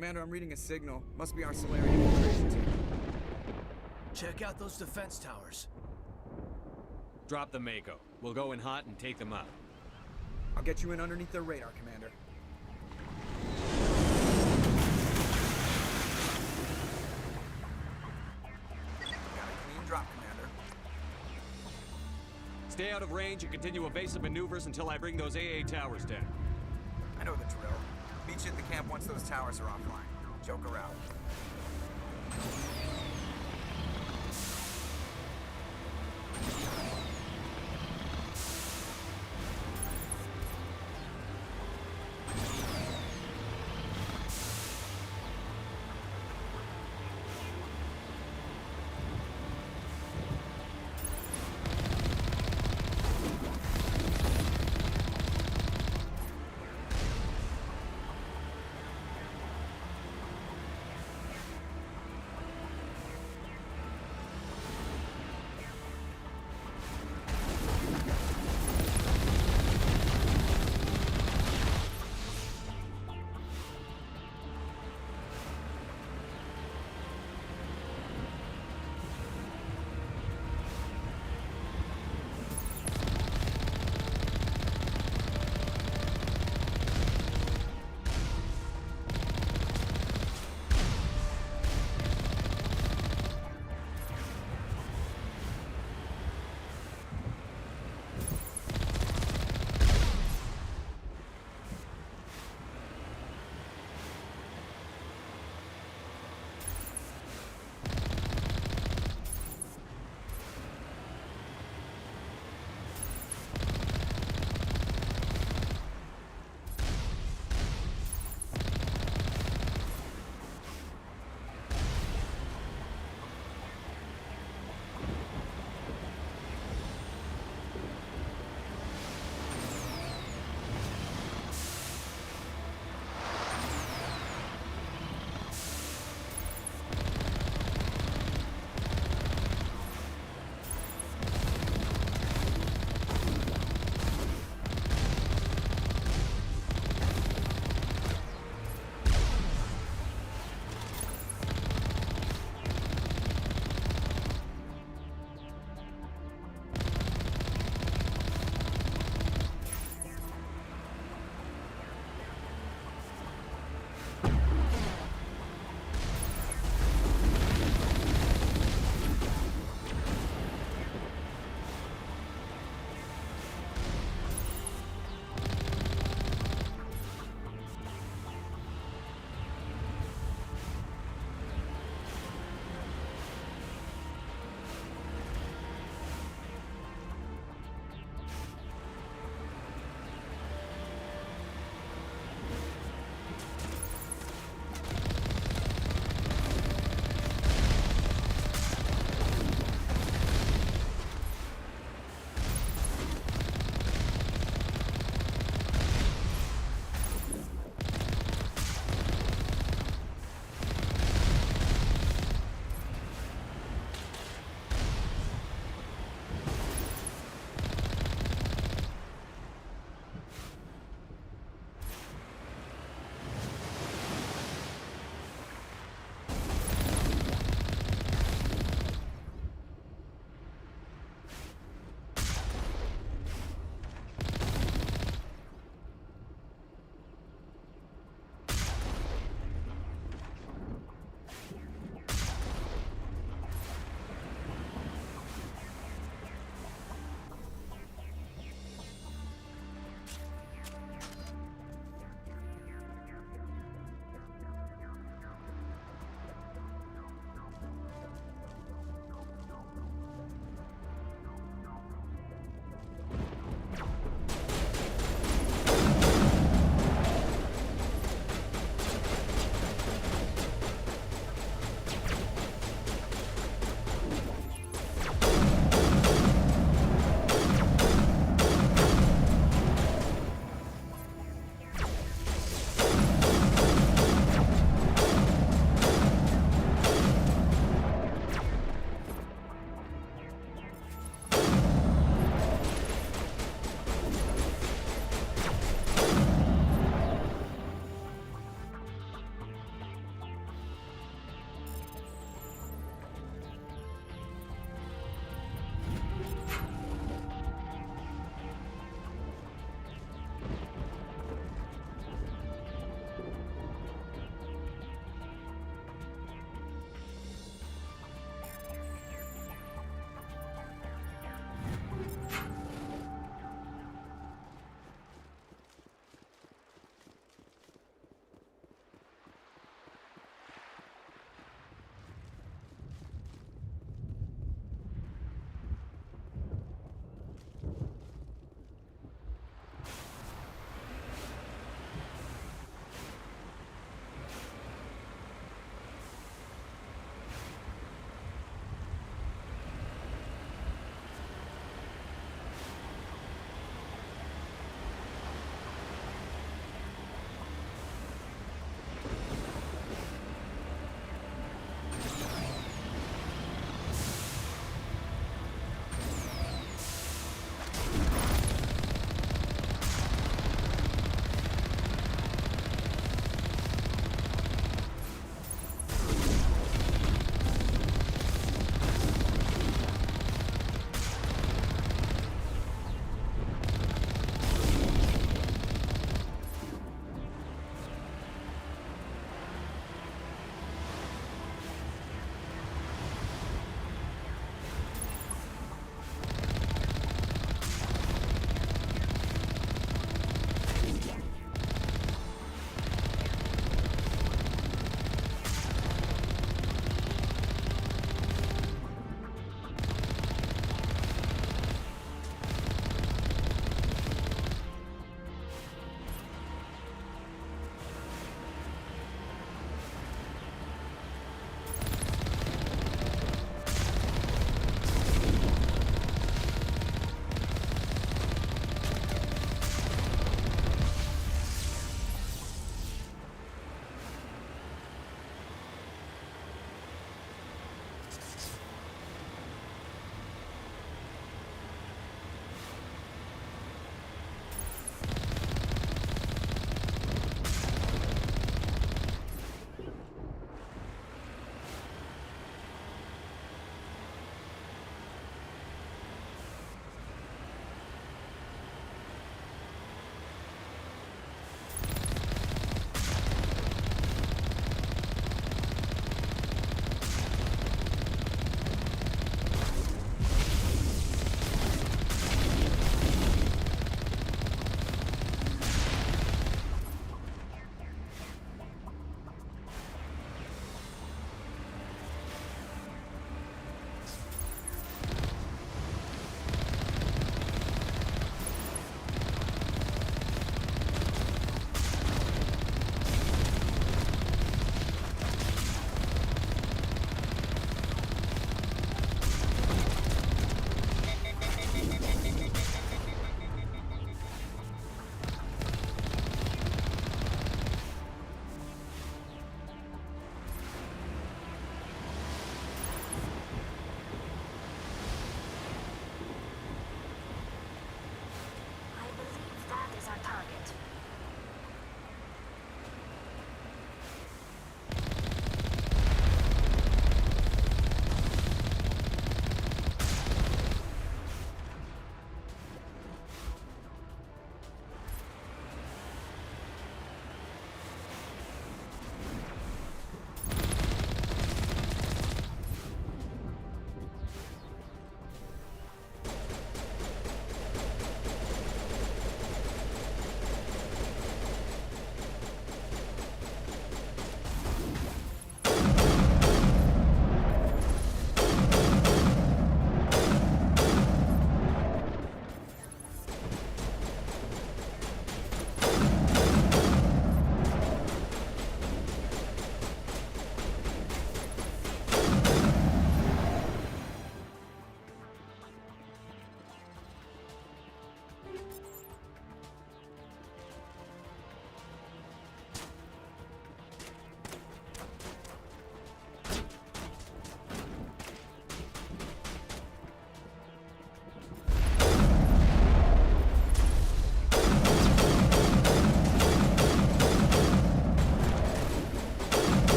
Commander, I'm reading a signal. Must be our Solarian infiltration team. Check out those defense towers. Drop the Mako. We'll go in hot and take them out. I'll get you in underneath their radar, Commander. Got a clean drop, Commander. Stay out of range and continue evasive maneuvers until I bring those AA towers down. I know the drill. Meet you at the camp once those towers are offline. Joker out.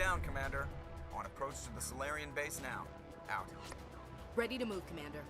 down, Commander. On approach to the Solarian base now. Out. Ready to move, Commander.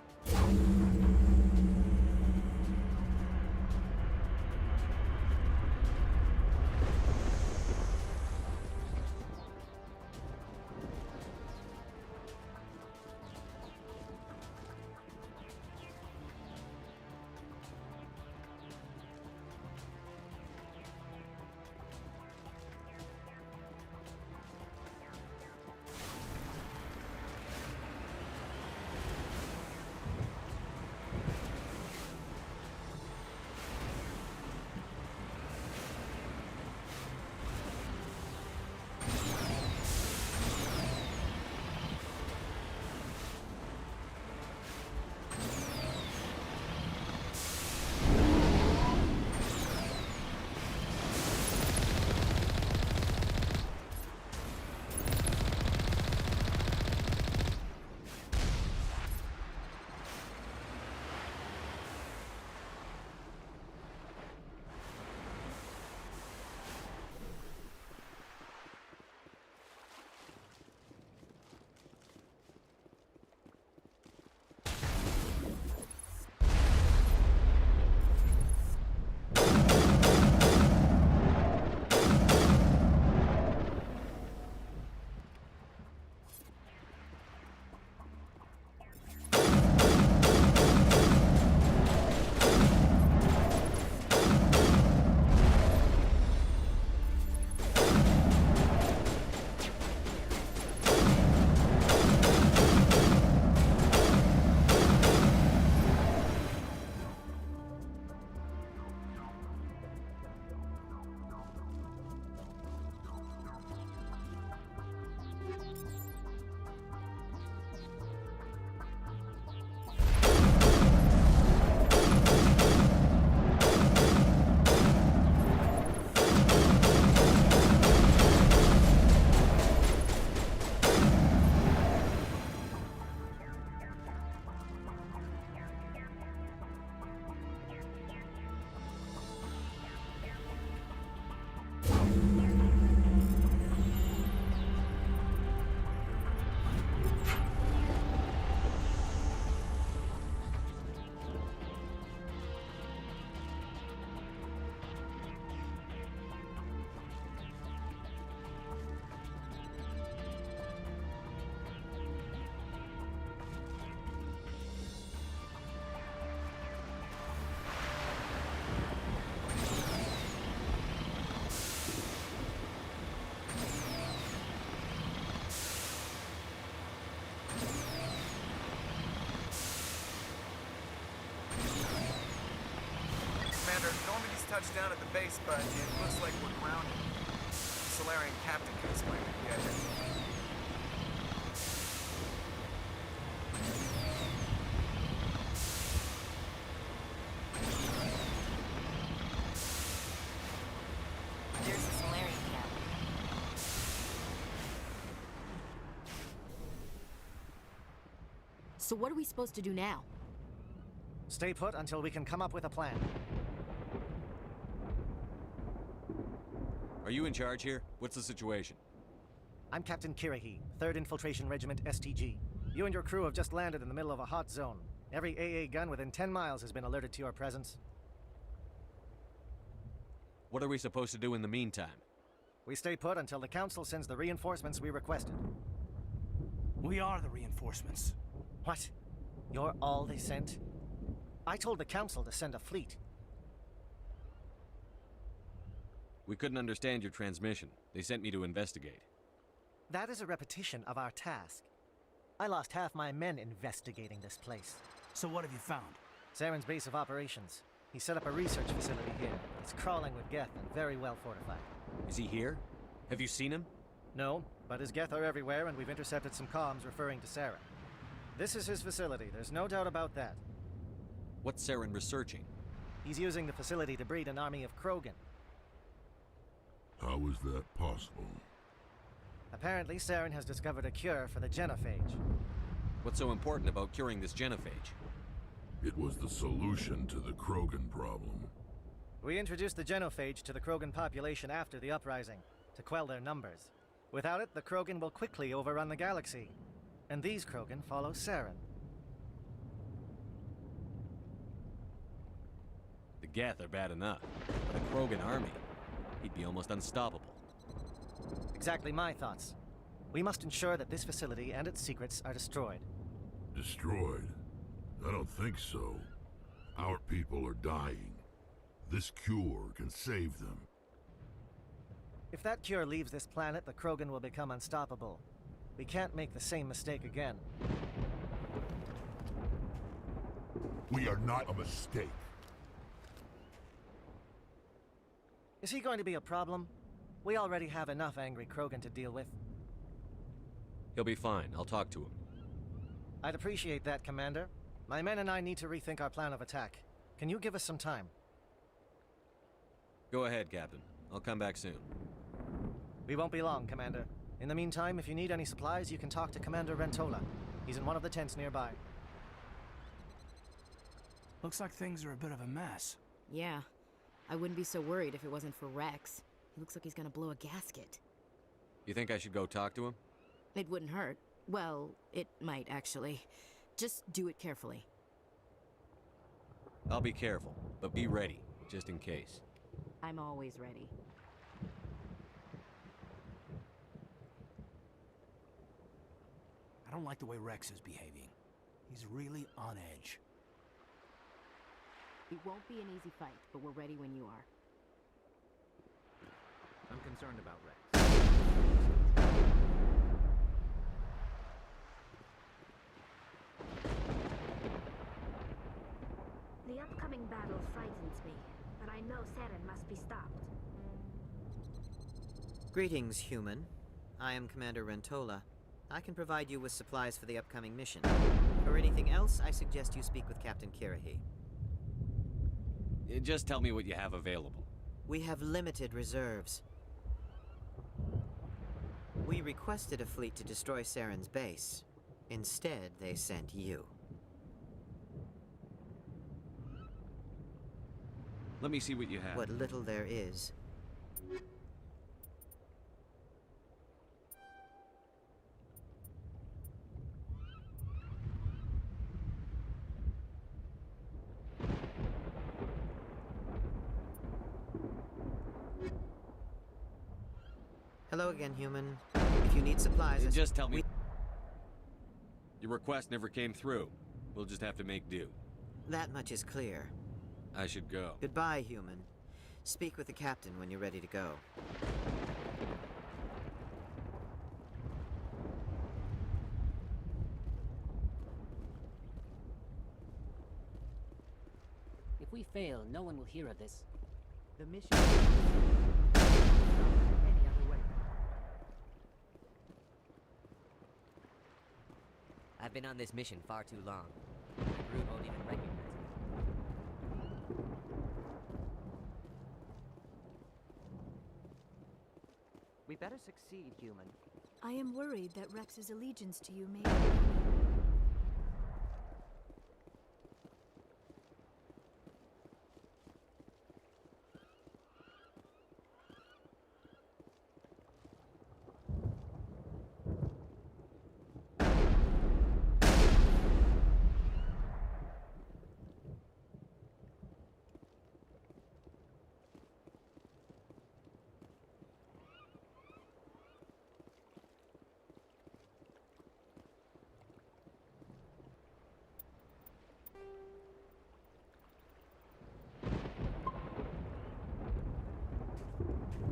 Commander, Normandy's touched down at the base, but it looks like we're grounded. The Solarian captain can explain it. Yeah. There's the Solarian cap. So what are we supposed to do now? Stay put until we can come up with a plan. Are you in charge here? What's the situation? I'm Captain Kirrahe, 3rd Infiltration Regiment STG. You and your crew have just landed in the middle of a hot zone. Every AA gun within 10 miles has been alerted to your presence. What are we supposed to do in the meantime? We stay put until the Council sends the reinforcements we requested. We are the reinforcements. What? You're all they sent? I told the Council to send a fleet. We couldn't understand your transmission. They sent me to investigate. That is a repetition of our task. I lost half my men investigating this place. So what have you found? Saren's base of operations. He set up a research facility here. It's crawling with Geth and very well fortified. Is he here? Have you seen him? No, but his Geth are everywhere and we've intercepted some comms referring to Saren. This is his facility, there's no doubt about that. What's Saren researching? He's using the facility to breed an army of Krogan. How is that possible? Apparently, Saren has discovered a cure for the genophage. What's so important about curing this genophage? It was the solution to the Krogan problem. We introduced the genophage to the Krogan population after the uprising, to quell their numbers. Without it, the Krogan will quickly overrun the galaxy. And these Krogan follow Saren. The Geth are bad enough, but a Krogan army, he'd be almost unstoppable. Exactly my thoughts. We must ensure that this facility and its secrets are destroyed. Destroyed? I don't think so. Our people are dying. This cure can save them. If that cure leaves this planet, the Krogan will become unstoppable. We can't make the same mistake again. We are not a mistake. Is he going to be a problem? We already have enough angry Krogan to deal with. He'll be fine. I'll talk to him. I'd appreciate that, Commander. My men and I need to rethink our plan of attack. Can you give us some time? Go ahead, Captain. I'll come back soon. We won't be long, Commander. In the meantime, if you need any supplies, you can talk to Commander Rentola. He's in one of the tents nearby. Looks like things are a bit of a mess. Yeah. I wouldn't be so worried if it wasn't for Rex. He looks like he's gonna blow a gasket. You think I should go talk to him? It wouldn't hurt. Well, it might actually. Just do it carefully. I'll be careful, but be ready, just in case. I'm always ready. I don't like the way Rex is behaving. He's really on edge. It won't be an easy fight, but we're ready when you are. I'm concerned about Rex. The upcoming battle frightens me, but I know Saren must be stopped. Greetings, human. I am Commander Rentola. I can provide you with supplies for the upcoming mission. For anything else, I suggest you speak with Captain Kirrahe. Just tell me what you have available. We have limited reserves. We requested a fleet to destroy Saren's base. Instead, they sent you. Let me see what you have. What little there is. Hello again, human. If you need supplies... Just tell me... Your request never came through. We'll just have to make do. That much is clear. I should go. Goodbye, human. Speak with the captain when you're ready to go. If we fail, no one will hear of this. The mission any other way. I've been on this mission far too long. My brood won't even recognize me. We better succeed, human. I am worried that Rex's allegiance to you may...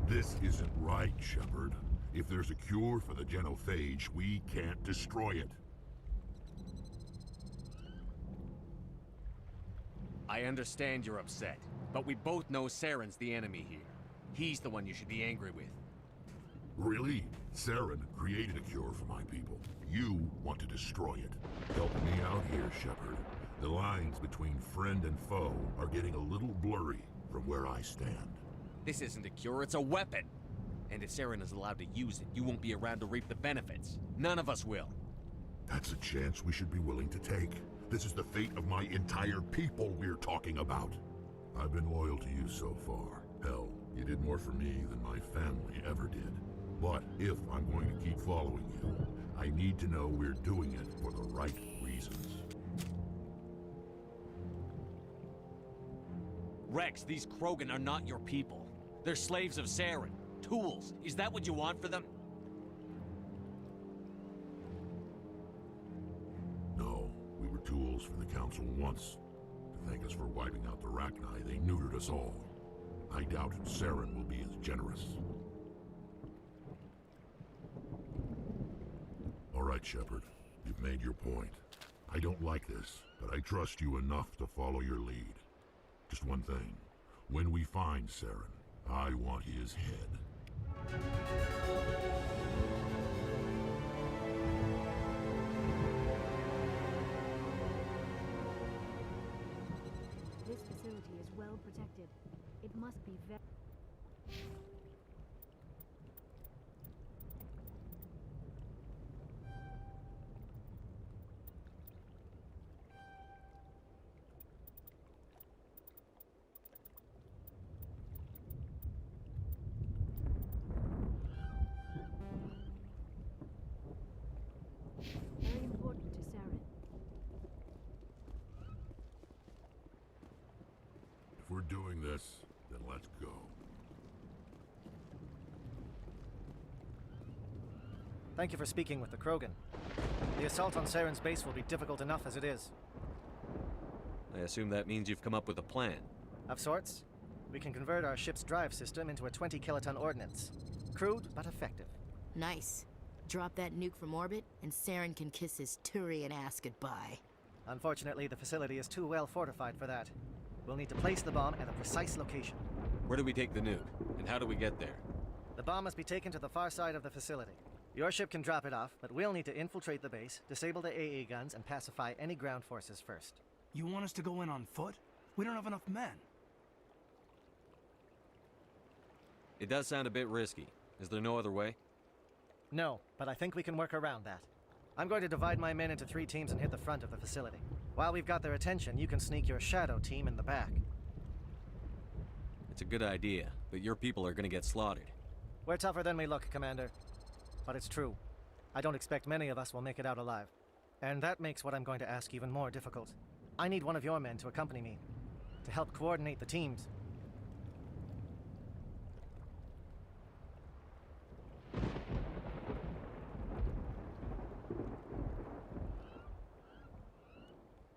This isn't right, Shepard. If there's a cure for the genophage, we can't destroy it. I understand you're upset, but we both know Saren's the enemy here. He's the one you should be angry with. Really? Saren created a cure for my people. You want to destroy it. Help me out here, Shepard. The lines between friend and foe are getting a little blurry from where I stand. This isn't a cure, it's a weapon! And if Saren is allowed to use it, you won't be around to reap the benefits. None of us will. That's a chance we should be willing to take. This is the fate of my entire people we're talking about. I've been loyal to you so far. Hell, you did more for me than my family ever did. But if I'm going to keep following you, I need to know we're doing it for the right reasons. Rex, these Krogan are not your people. They're slaves of Saren. Tools. Is that what you want for them? No, we were tools for the Council once. To thank us for wiping out the Rachni, they neutered us all. I doubt Saren will be as generous. All right, Shepard. You've made your point. I don't like this, but I trust you enough to follow your lead. Just one thing. When we find Saren, I want his head. This facility is well protected. It must be very... very important to Saren. If we're doing this, then let's go. Thank you for speaking with the Krogan. The assault on Saren's base will be difficult enough as it is. I assume that means you've come up with a plan. Of sorts. We can convert our ship's drive system into a 20-kiloton ordnance. Crude, but effective. Nice. Drop that nuke from orbit, and Saren can kiss his Turian ass goodbye. Unfortunately, the facility is too well fortified for that. We'll need to place the bomb at a precise location. Where do we take the nuke? And how do we get there? The bomb must be taken to the far side of the facility. Your ship can drop it off, but we'll need to infiltrate the base, disable the AA guns, and pacify any ground forces first. You want us to go in on foot? We don't have enough men. It does sound a bit risky. Is there no other way? No, but I think we can work around that. I'm going to divide my men into 3 teams and hit the front of the facility. While we've got their attention, you can sneak your shadow team in the back. It's a good idea, but your people are gonna get slaughtered. We're tougher than we look, Commander. But it's true. I don't expect many of us will make it out alive. And that makes what I'm going to ask even more difficult. I need one of your men to accompany me, to help coordinate the teams.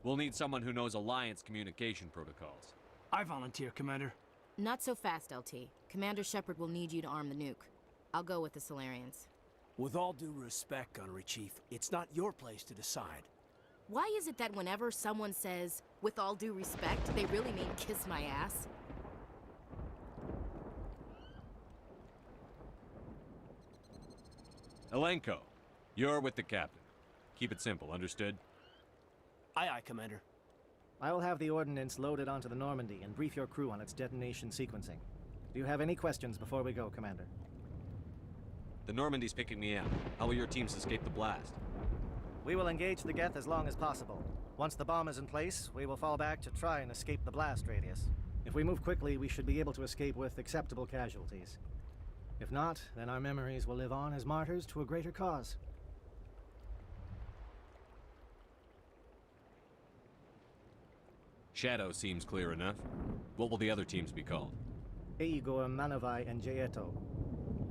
We'll need someone who knows Alliance communication protocols. I volunteer, Commander. Not so fast, LT. Commander Shepard will need you to arm the nuke. I'll go with the Solarians. With all due respect, Gunnery Chief, it's not your place to decide. Why is it that whenever someone says, with all due respect, they really mean kiss my ass? Elenko, you're with the captain. Keep it simple, understood? Aye, aye, Commander. I will have the ordnance loaded onto the Normandy and brief your crew on its detonation sequencing. Do you have any questions before we go, Commander? The Normandy's picking me up. How will your teams escape the blast? We will engage the Geth as long as possible. Once the bomb is in place, we will fall back to try and escape the blast radius. If we move quickly, we should be able to escape with acceptable casualties. If not, then our memories will live on as martyrs to a greater cause. Shadow seems clear enough. What will the other teams be called? Eigor, Manavai, and Jaeto.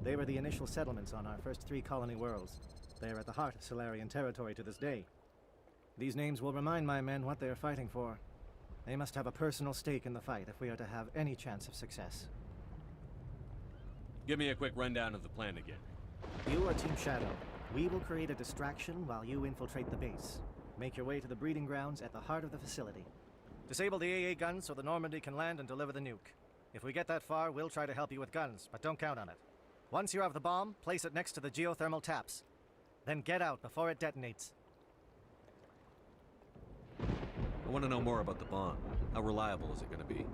They were the initial settlements on our first 3 colony worlds. They are at the heart of Solarian territory to this day. These names will remind my men what they are fighting for. They must have a personal stake in the fight if we are to have any chance of success. Give me a quick rundown of the plan again. You are Team Shadow. We will create a distraction while you infiltrate the base. Make your way to the breeding grounds at the heart of the facility. Disable the AA guns so the Normandy can land and deliver the nuke. If we get that far, we'll try to help you with guns, but don't count on it. Once you have the bomb, place it next to the geothermal taps. Then get out before it detonates. I want to know more about the bomb. How reliable is it going to be?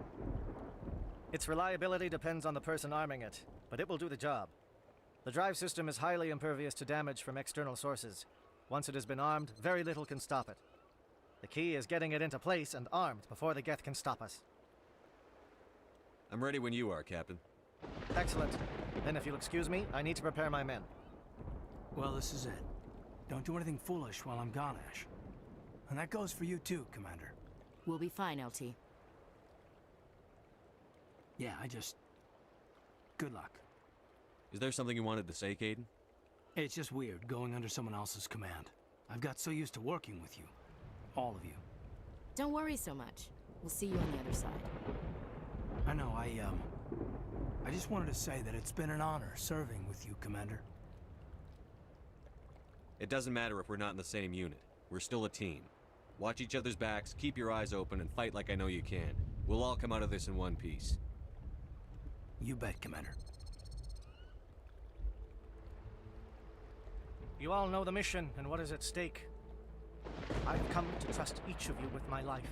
Its reliability depends on the person arming it, but it will do the job. The drive system is highly impervious to damage from external sources. Once it has been armed, very little can stop it. The key is getting it into place and armed before the Geth can stop us. I'm ready when you are, Captain. Excellent. Then if you'll excuse me, I need to prepare my men. Well, this is it. Don't do anything foolish while I'm gone, Ash. And that goes for you too, Commander. We'll be fine, LT. Yeah, good luck. Is there something you wanted to say, Caden? It's just weird, going under someone else's command. I've got so used to working with you. All of you. Don't worry so much. We'll see you on the other side. I know, I just wanted to say that it's been an honor serving with you, Commander. It doesn't matter if we're not in the same unit. We're still a team. Watch each other's backs, keep your eyes open, and fight like I know you can. We'll all come out of this in one piece. You bet, Commander. You all know the mission and what is at stake. I have come to trust each of you with my life,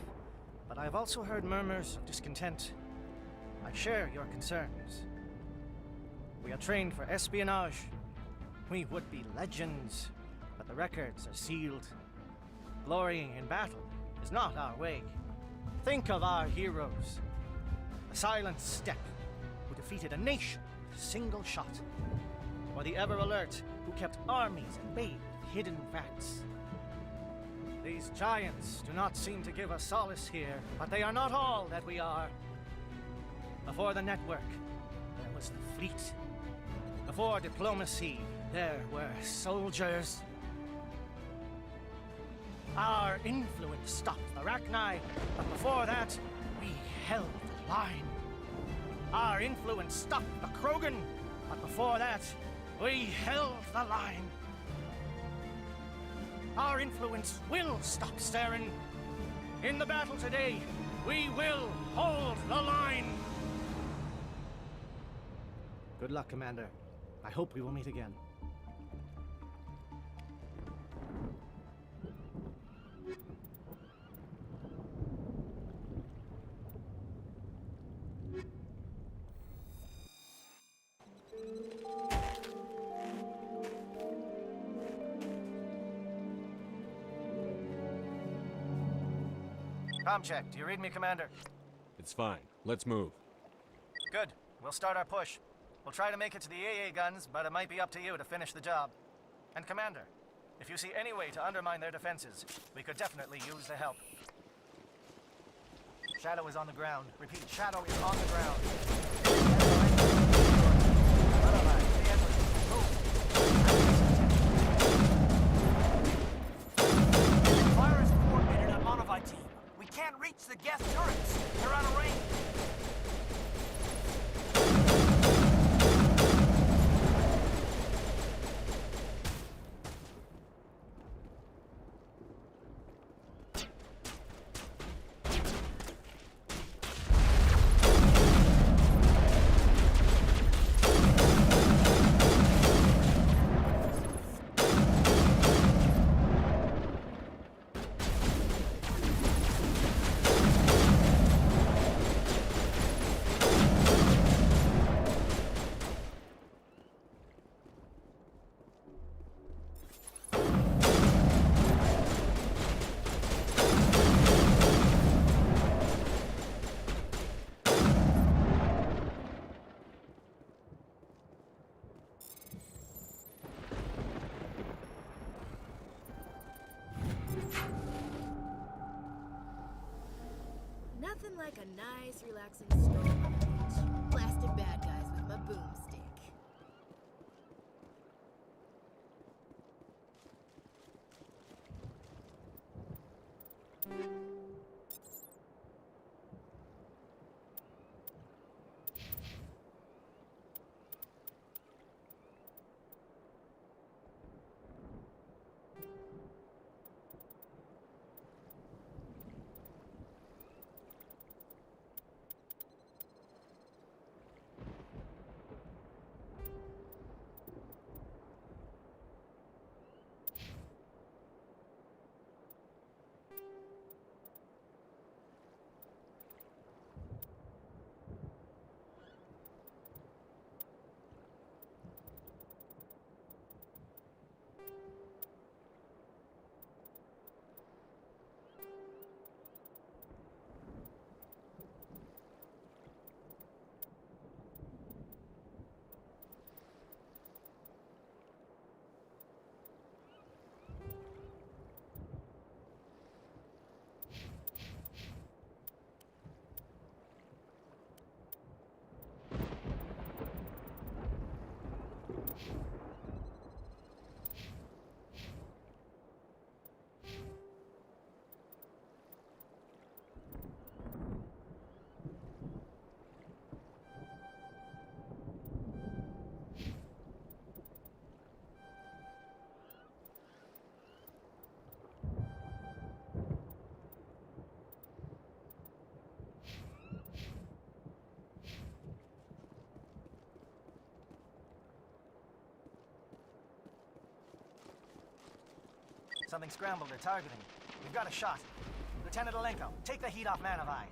but I have also heard murmurs of discontent. I share your concerns. We are trained for espionage. We would be legends, but the records are sealed. Glorying in battle is not our way. Think of our heroes. The silent Steppe, who defeated a nation with a single shot. Or the ever-alert, who kept armies at bay with hidden facts. These giants do not seem to give us solace here, but they are not all that we are. Before the network, there was the fleet. Before diplomacy, there were soldiers. Our influence stopped the Rachni, but before that, we held the line. Our influence stopped the Krogan, but before that, we held the line. Our influence will stop Saren. In the battle today, we will hold the line. Good luck, Commander. I hope we will meet again. Com check. Do you read me, Commander? It's fine. Let's move. Good. We'll start our push. We'll try to make it to the AA guns, but it might be up to you to finish the job. And Commander, if you see any way to undermine their defenses, we could definitely use the help. Shadow is on the ground. Repeat, Shadow is on the ground. Fire is coordinated on Monavite team. We can't reach the gas turrets. They're out of range. Nothing like a nice, relaxing stroll on the beach. Blasting bad guys with my boomstick. Something scrambled their targeting. We've got a shot. Lieutenant Alenko, take the heat off Man of Eye.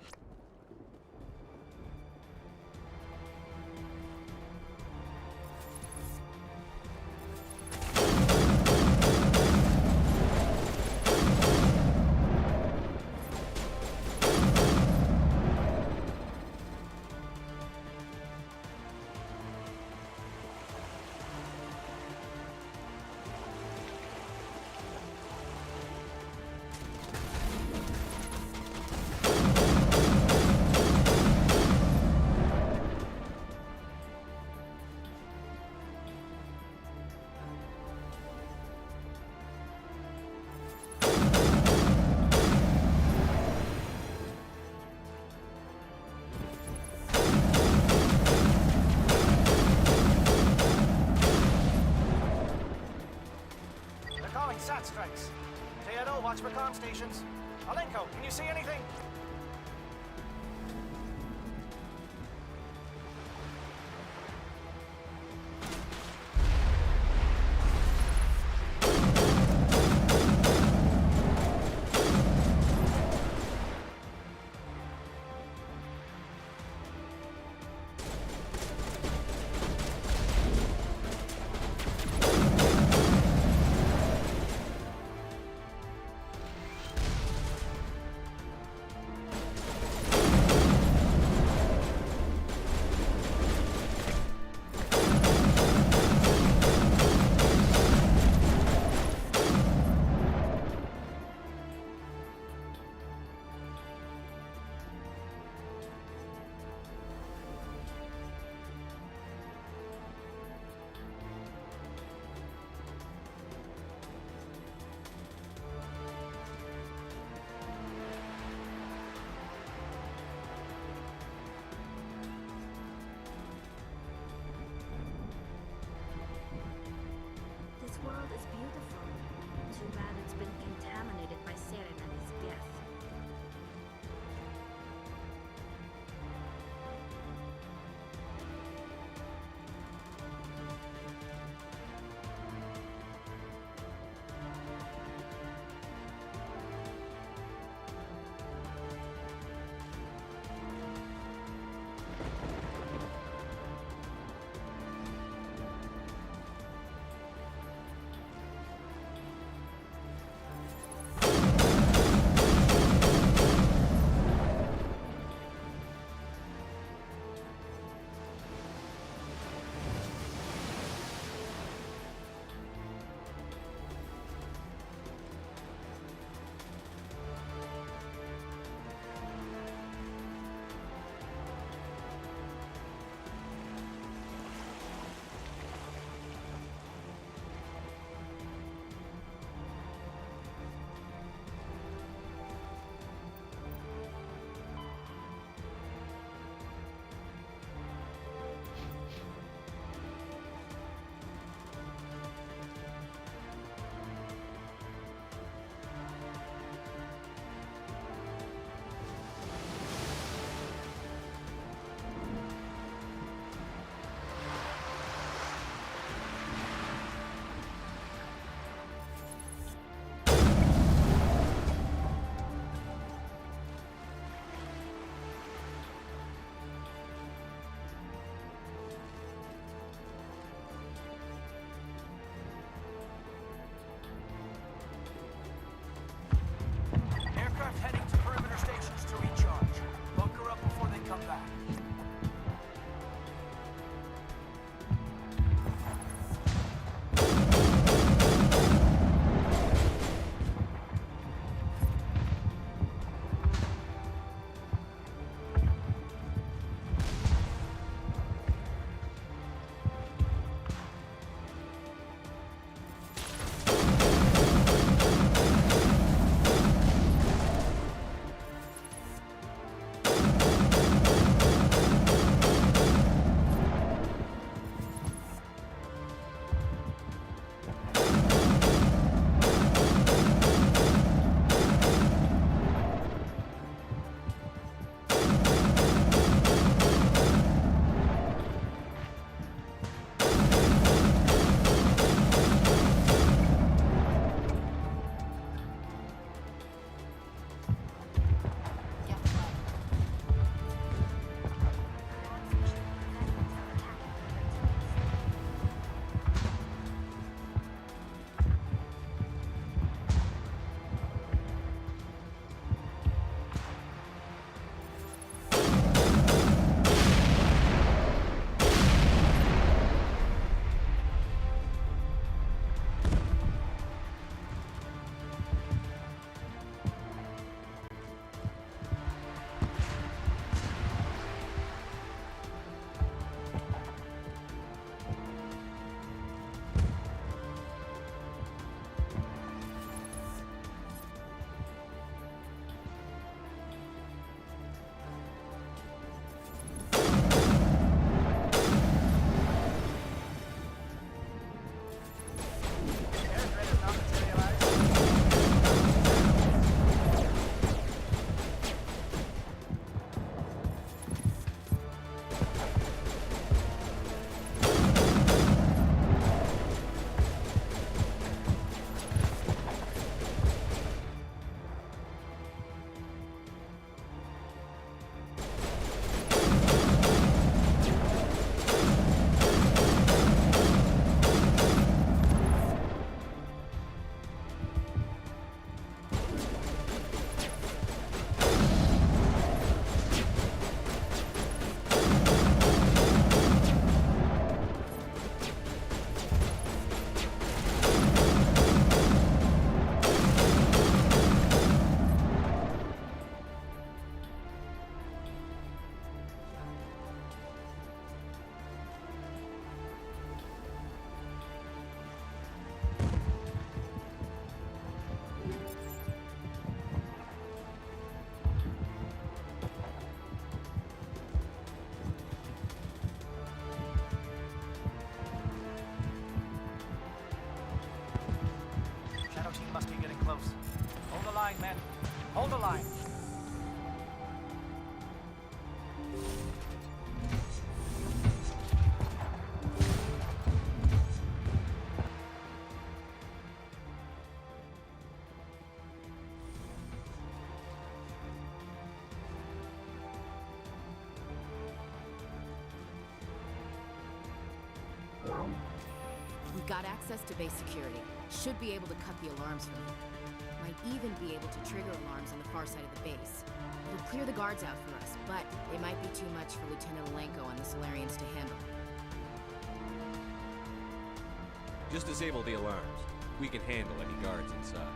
SAT strikes. Teodo, watch for comm stations. Alenko, can you see anything? line, men. Hold the line. We've got access to base security. Should be able to cut the alarms from here. Might even be able to trigger alarms on the far side of the base. It'll clear the guards out for us, but they might be too much for Lieutenant Alenko and the Solarians to handle. Just disable the alarms. We can handle any guards inside.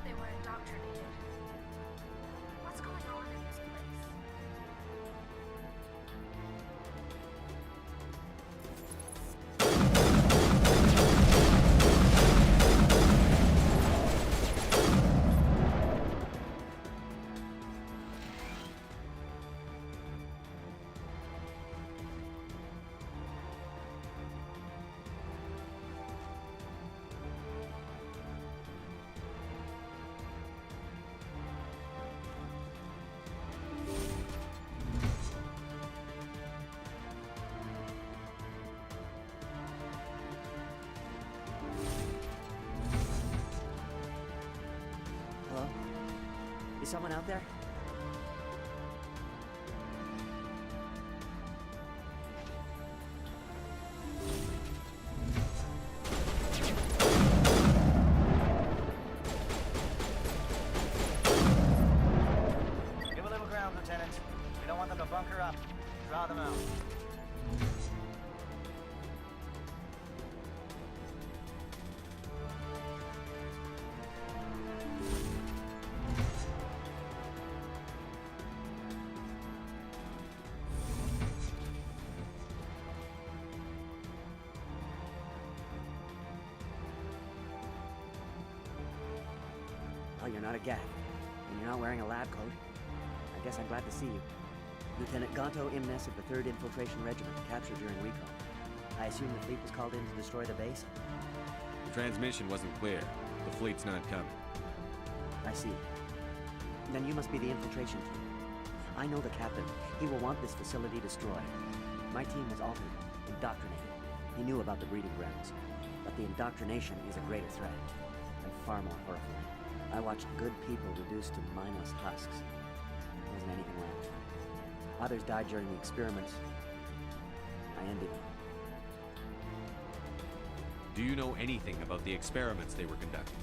They were indoctrinated. What's going on in this place? Hello? Is someone out there? Give a little ground, Lieutenant. We don't want them to bunker up. Draw them out. Oh, you're not a Geth. And you're not wearing a lab coat. I guess I'm glad to see you. Lieutenant Gonto Imnes of the 3rd Infiltration Regiment, captured during recon. I assume the fleet was called in to destroy the base? The transmission wasn't clear. The fleet's not coming. I see. Then you must be the infiltration team. I know the captain. He will want this facility destroyed. My team was altered, indoctrinated. He knew about the breeding grounds. But the indoctrination is a greater threat, and far more horrifying. I watched good people reduced to mindless husks. There wasn't anything left. Others died during the experiments. I ended them. Do you know anything about the experiments they were conducting?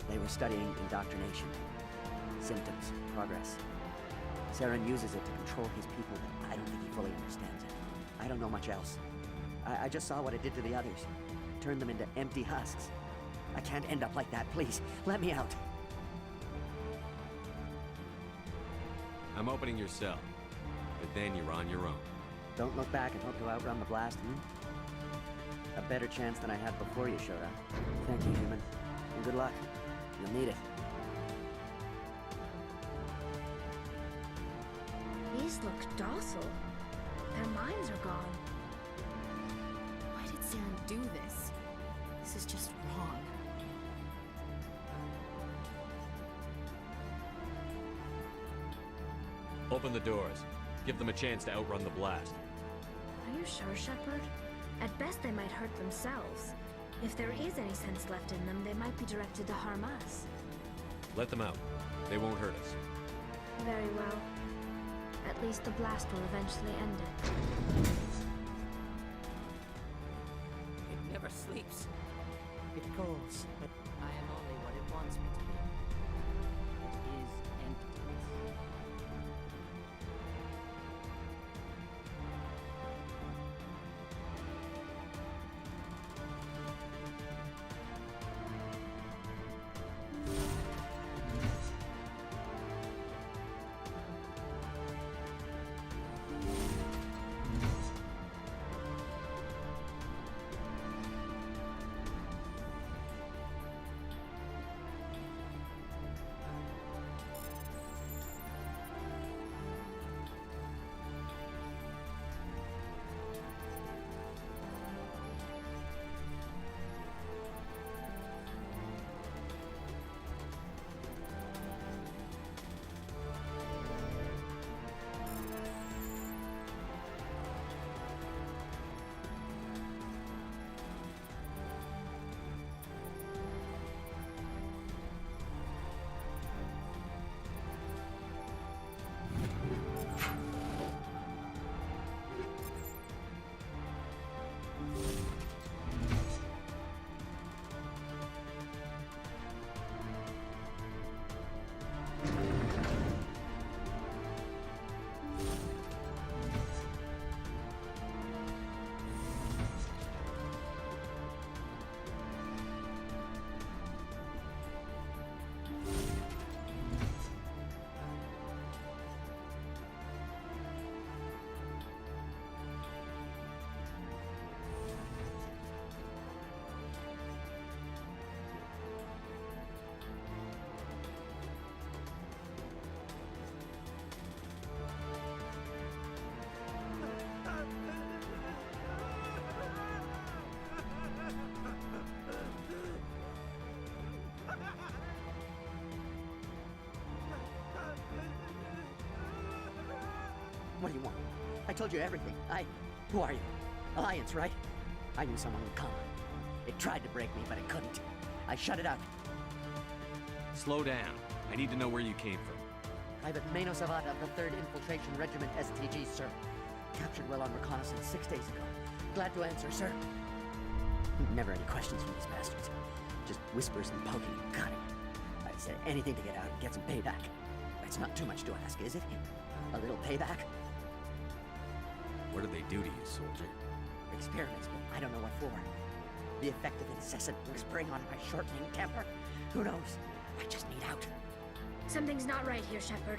They were studying indoctrination. Symptoms, progress. Saren uses it to control his people, but I don't think he fully understands it. I don't know much else. I just saw what it did to the others. Turned them into empty husks. I can't end up like that, please. Let me out. I'm opening your cell, but then you're on your own. Don't look back and hope to outrun the blast, A better chance than I had before you showed up. Thank you, human. And good luck. You'll need it. These look docile. Their minds are gone. Why did Saren do this? This is just wrong. Open the doors. Give them a chance to outrun the blast. Are you sure, Shepard? At best, they might hurt themselves. If there is any sense left in them, they might be directed to harm us. Let them out. They won't hurt us. Very well. At least the blast will eventually end it. It never sleeps. It calls, but I am only what it wants me to be. It is emptiness. what do you want? I told you everything. Who are you? Alliance, right? I knew someone would come. It tried to break me, but it couldn't. I shut it out. Slow down. I need to know where you came from. Private Mano Savat of the 3rd Infiltration Regiment STG, sir. Captured well on reconnaissance 6 days ago. Glad to answer, sir. Never any questions from these bastards. Just whispers and poking and cutting. I'd say anything to get out and get some payback. That's not too much to ask, is it? A little payback? What did they do to you, soldier? Experiments, but I don't know what for. The effect of incessant whispering on my shortening temper? Who knows? I just need out. Something's not right here, Shepard.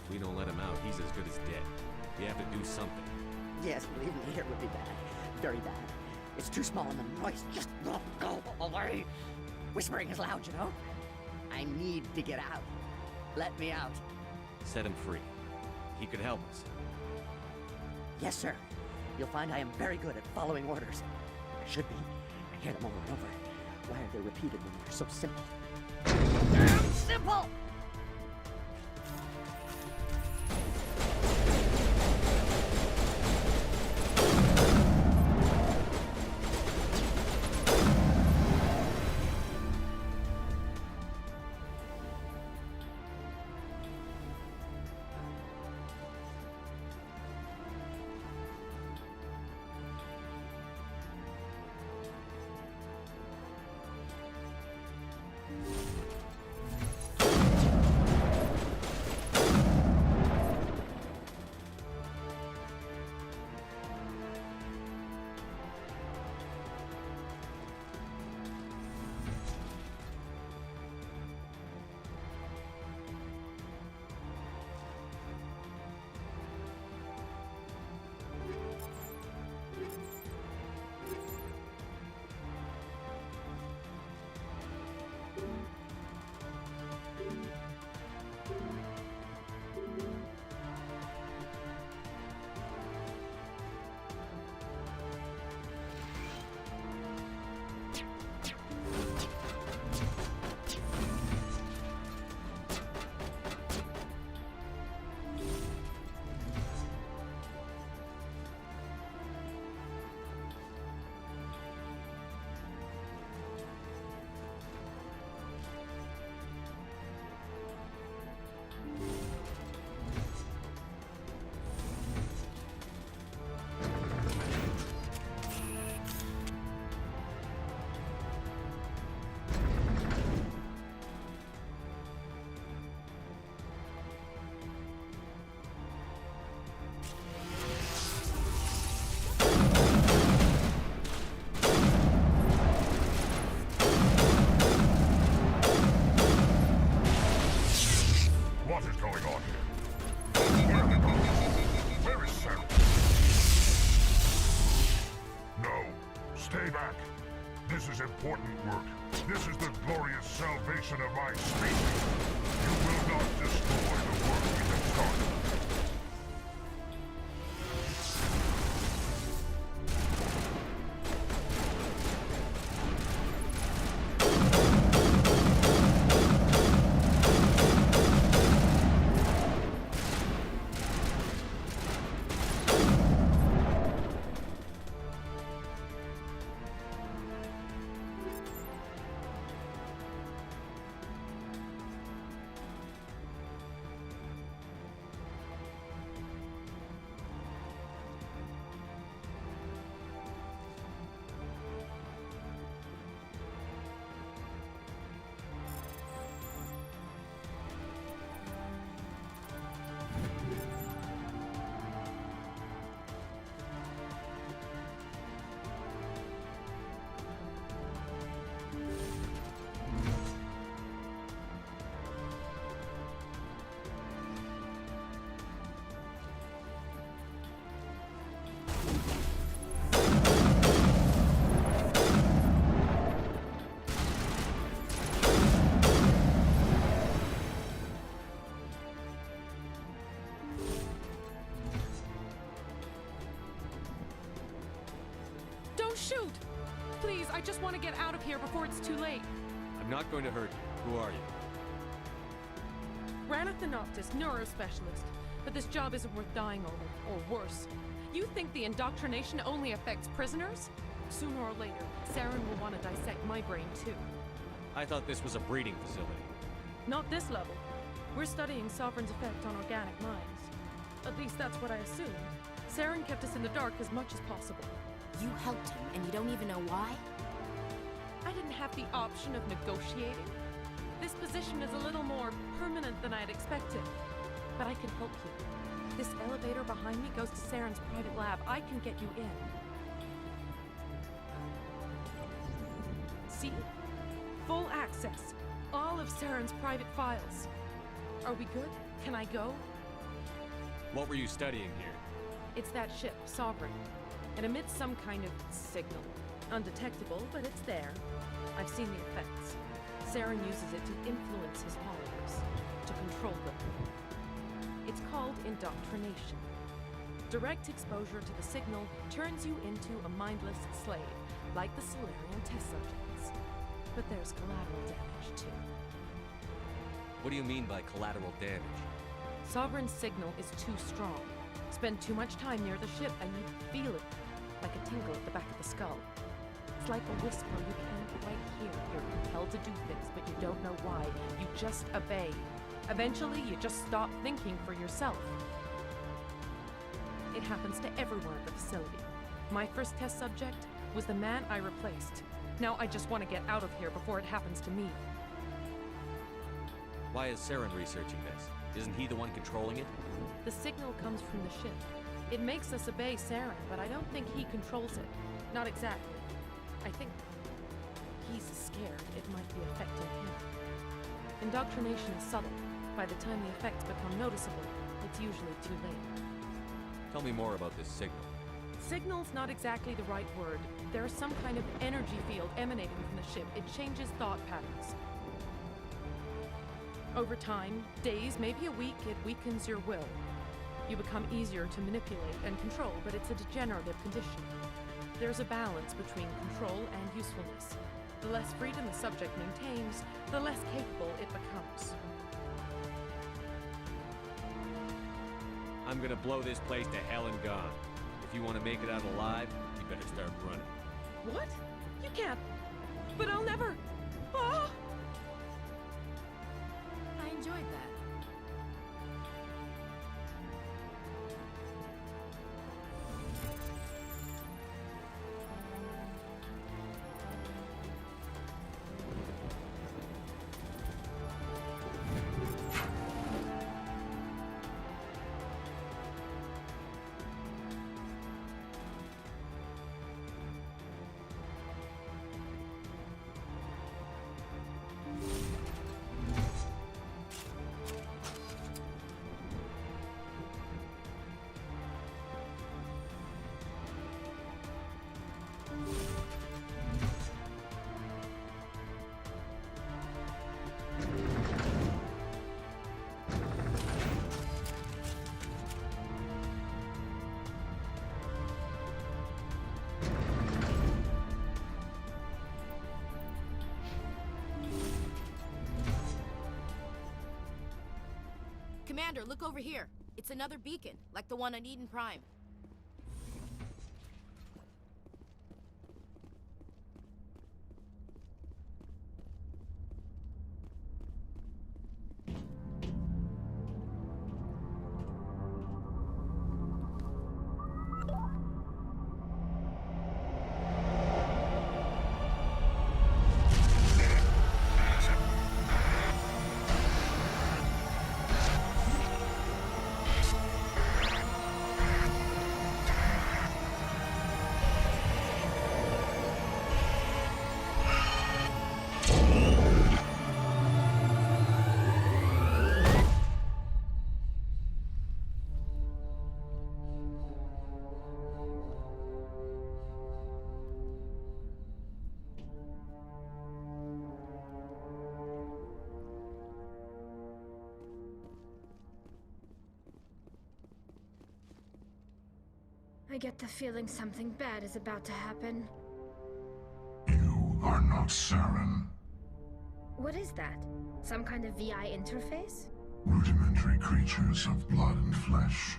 If we don't let him out, he's as good as dead. We have to do something. Yes, believe me, it would be bad. Very bad. It's too small and the noise just won't go away. Whispering is loud, you know? I need to get out. Let me out. Set him free. He could help us. Yes, sir. You'll find I am very good at following orders. I should be. I hear them over and over. Why are they repeated when they're so simple? Damn simple! What is going on here? Where is Saren? No. Stay back. This is important work. This is the glorious salvation of my species. You will not destroy the work we have started. Shoot! Please, I just want to get out of here before it's too late. I'm not going to hurt you. Who are you? Ranith the Noctis, neurospecialist. But this job isn't worth dying over, or worse. You think the indoctrination only affects prisoners? Sooner or later, Saren will want to dissect my brain too. I thought this was a breeding facility. Not this level. We're studying Sovereign's effect on organic minds. At least that's what I assumed. Saren kept us in the dark as much as possible. You helped him, and you don't even know why? I didn't have the option of negotiating. This position is a little more permanent than I had expected. But I can help you. This elevator behind me goes to Saren's private lab. I can get you in. See? Full access. All of Saren's private files. Are we good? Can I go? What were you studying here? It's that ship, Sovereign. It emits some kind of signal. Undetectable, but it's there. I've seen the effects. Saren uses it to influence his followers, to control them. It's called indoctrination. Direct exposure to the signal turns you into a mindless slave, like the Salarian test subjects. But there's collateral damage, too. What do you mean by collateral damage? Sovereign's signal is too strong. Spend too much time near the ship and you feel it. Like a tingle at the back of the skull. It's like a whisper you can't quite hear. You're compelled to do things, but you don't know why. You just obey. Eventually, you just stop thinking for yourself. It happens to everyone at the facility. My first test subject was the man I replaced. Now I just want to get out of here before it happens to me. Why is Saren researching this? Isn't he the one controlling it? The signal comes from the ship. It makes us obey Saren, but I don't think he controls it. Not exactly. I think he's scared it might be affecting him. Indoctrination is subtle. By the time the effects become noticeable, it's usually too late. Tell me more about this signal. Signal's not exactly the right word. There's some kind of energy field emanating from the ship. It changes thought patterns. Over time, days, maybe a week, it weakens your will. You become easier to manipulate and control, but it's a degenerative condition. There's a balance between control and usefulness. The less freedom the subject maintains, the less capable it becomes. I'm gonna blow this place to hell and gone. If you want to make it out alive, you better start running. What? You can't. But I'll never. Ah! I enjoyed that. Commander, look over here. It's another beacon, like the one on Eden Prime. I get the feeling something bad is about to happen. You are not Saren. What is that? Some kind of VI interface? Rudimentary creatures of blood and flesh.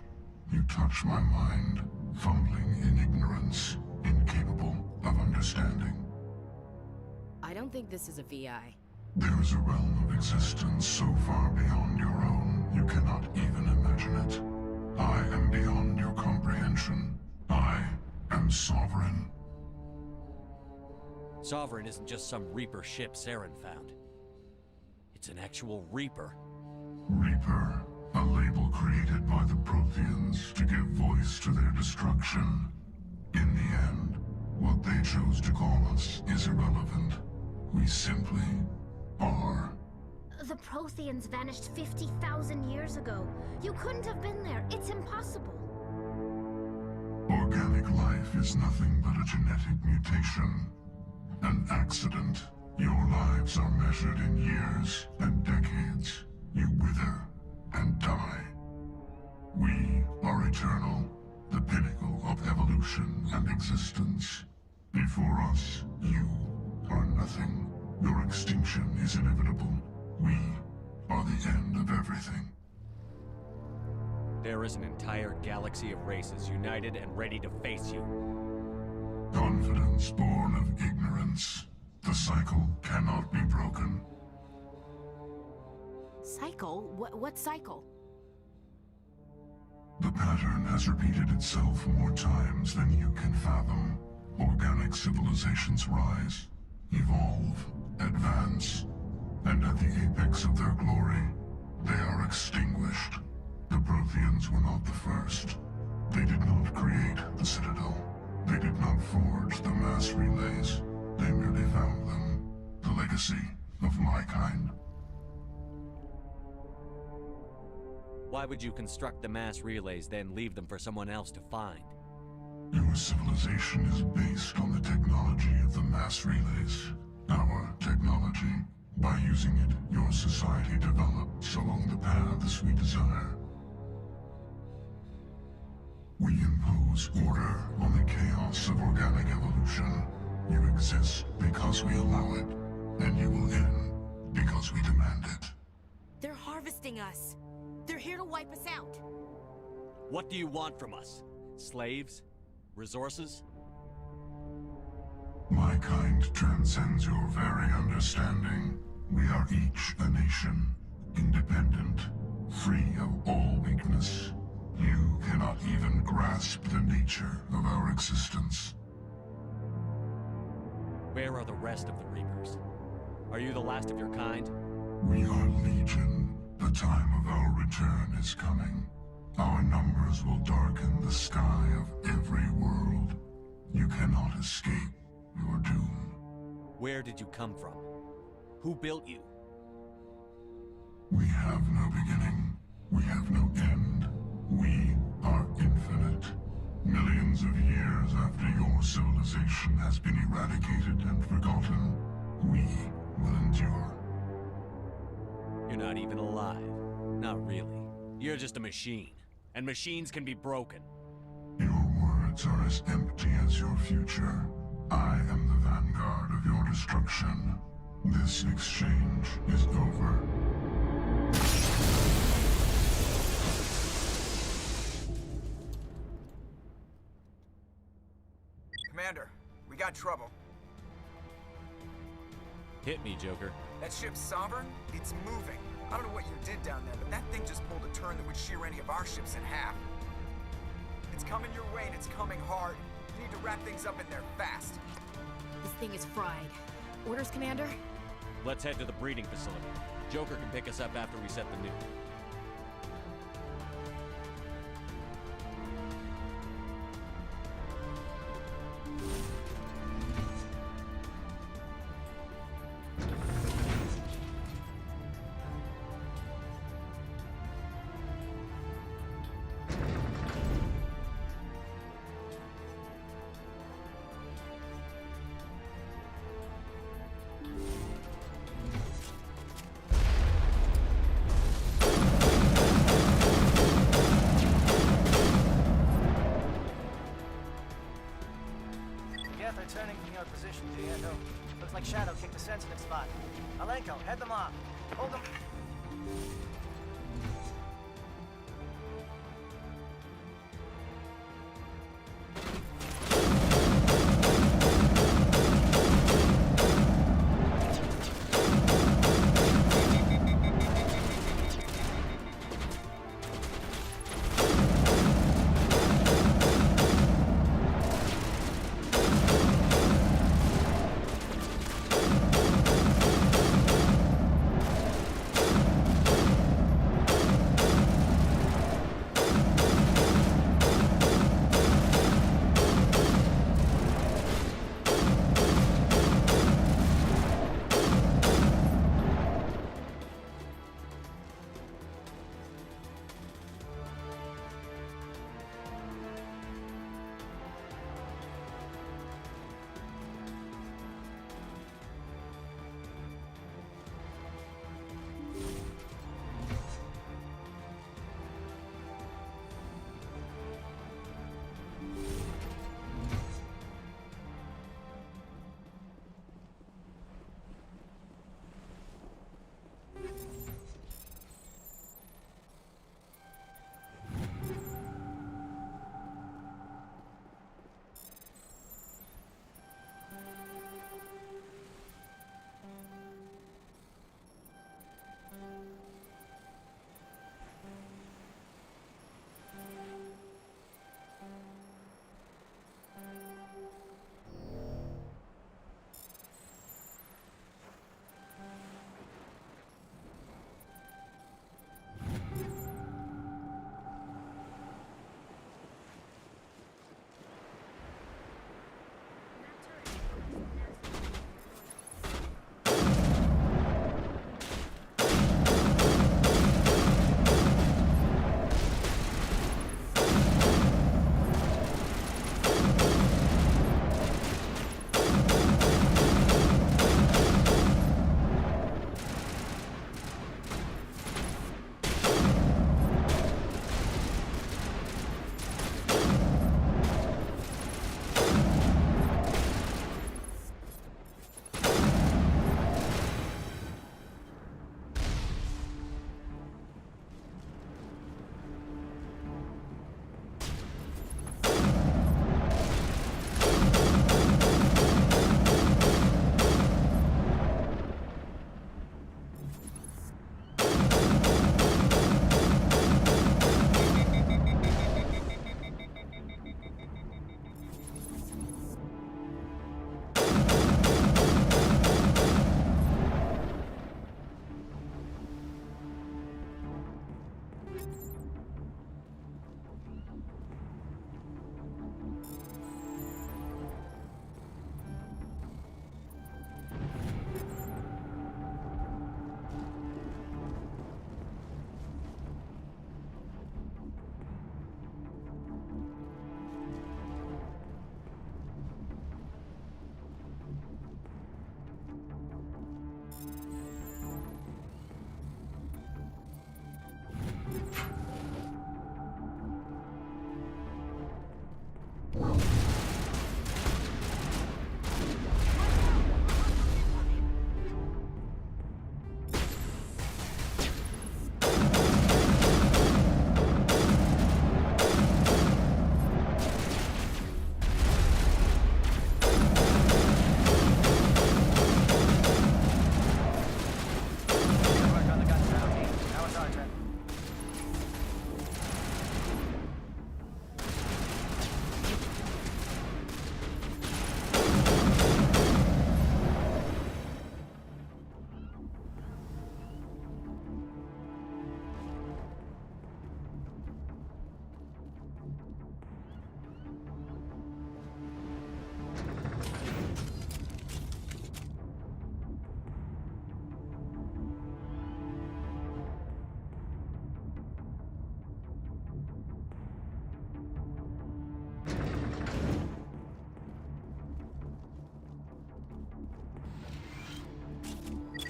You touch my mind, fumbling in ignorance, incapable of understanding. I don't think this is a VI. There is a realm of existence so far beyond your own, you cannot even imagine it. I am beyond your comprehension. I am Sovereign. Sovereign isn't just some Reaper ship Saren found. It's an actual Reaper. Reaper, a label created by the Protheans to give voice to their destruction. In the end, what they chose to call us is irrelevant. We simply are. The Protheans vanished 50,000 years ago. You couldn't have been there. It's impossible. Organic life is nothing but a genetic mutation. An accident. Your lives are measured in years and decades. You wither and die. We are eternal, the pinnacle of evolution and existence. Before us, you are nothing. Your extinction is inevitable. We are the end of everything. There is an entire galaxy of races united and ready to face you. Confidence born of ignorance. The cycle cannot be broken. Cycle? What cycle? The pattern has repeated itself more times than you can fathom. Organic civilizations rise, evolve, advance, and at the apex of their glory, they are extinguished. The Protheans were not the first. They did not create the Citadel. They did not forge the mass relays. They merely found them. The legacy of my kind. Why would you construct the mass relays, then leave them for someone else to find? Your civilization is based on the technology of the mass relays. Our technology. By using it, your society develops along the paths we desire. We impose order on the chaos of organic evolution. You exist because we allow it, and you will end because we demand it. They're harvesting us. They're here to wipe us out. What do you want from us? Slaves? Resources? My kind transcends your very understanding. We are each a nation, independent, free of all weakness. You cannot even grasp the nature of our existence. Where are the rest of the Reapers? Are you the last of your kind? We are Legion. The time of our return is coming. Our numbers will darken the sky of every world. You cannot escape your doom. Where did you come from? Who built you? We have no beginning. We have no end. We are infinite. Millions of years after your civilization has been eradicated and forgotten, we will endure. You're not even alive. Not really. You're just a machine. And machines can be broken. Your words are as empty as your future. I am the vanguard of your destruction. This exchange is over. Commander, we got trouble. Hit me, Joker. That ship Sovereign? It's moving. I don't know what you did down there, but that thing just pulled a turn that would shear any of our ships in half. It's coming your way, and it's coming hard. You need to wrap things up in there fast. This thing is fried. Orders, Commander? Let's head to the breeding facility. Joker can pick us up after we set the nuke. Geth are turning from your position, Diego. Looks like Shadow kicked a sensitive spot. Alenko, head them off. Hold them.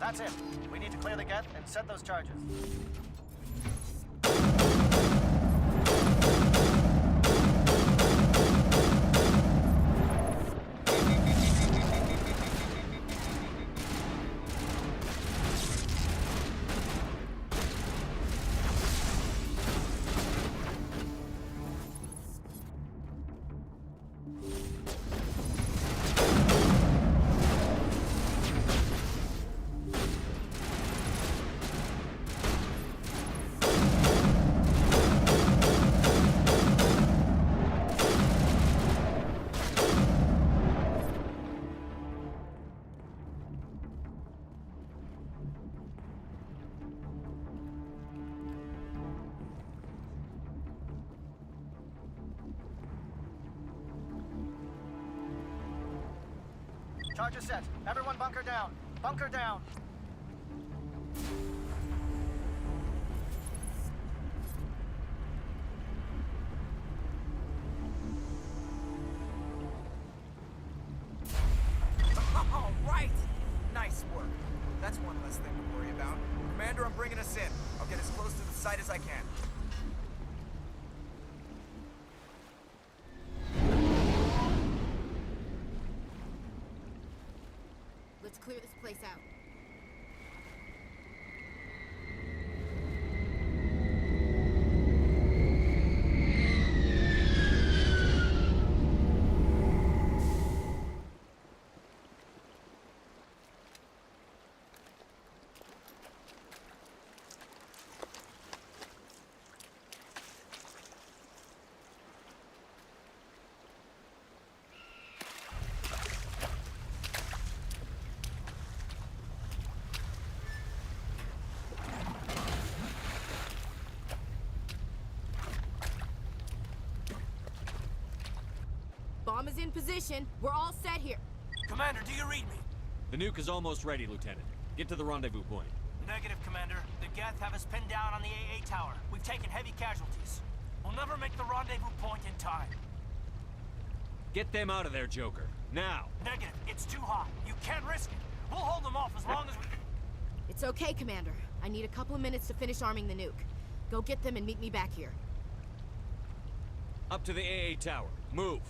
That's it. We need to clear the geth and set those charges. Charges set. Everyone bunker down. Bunker down. All right! Nice work. That's one less thing to worry about. Commander, I'm bringing us in. I'll get as close to the site as I can. Let's clear this place out. Bomb is in position. We're all set here. Commander, do you read me? The nuke is almost ready, Lieutenant. Get to the rendezvous point. Negative, Commander. The Geth have us pinned down on the AA tower. We've taken heavy casualties. We'll never make the rendezvous point in time. Get them out of there, Joker. Now! Negative. It's too hot. You can't risk it. We'll hold them off as long as we... It's okay, Commander. I need a couple of minutes to finish arming the nuke. Go get them and meet me back here. Up to the AA tower. Move!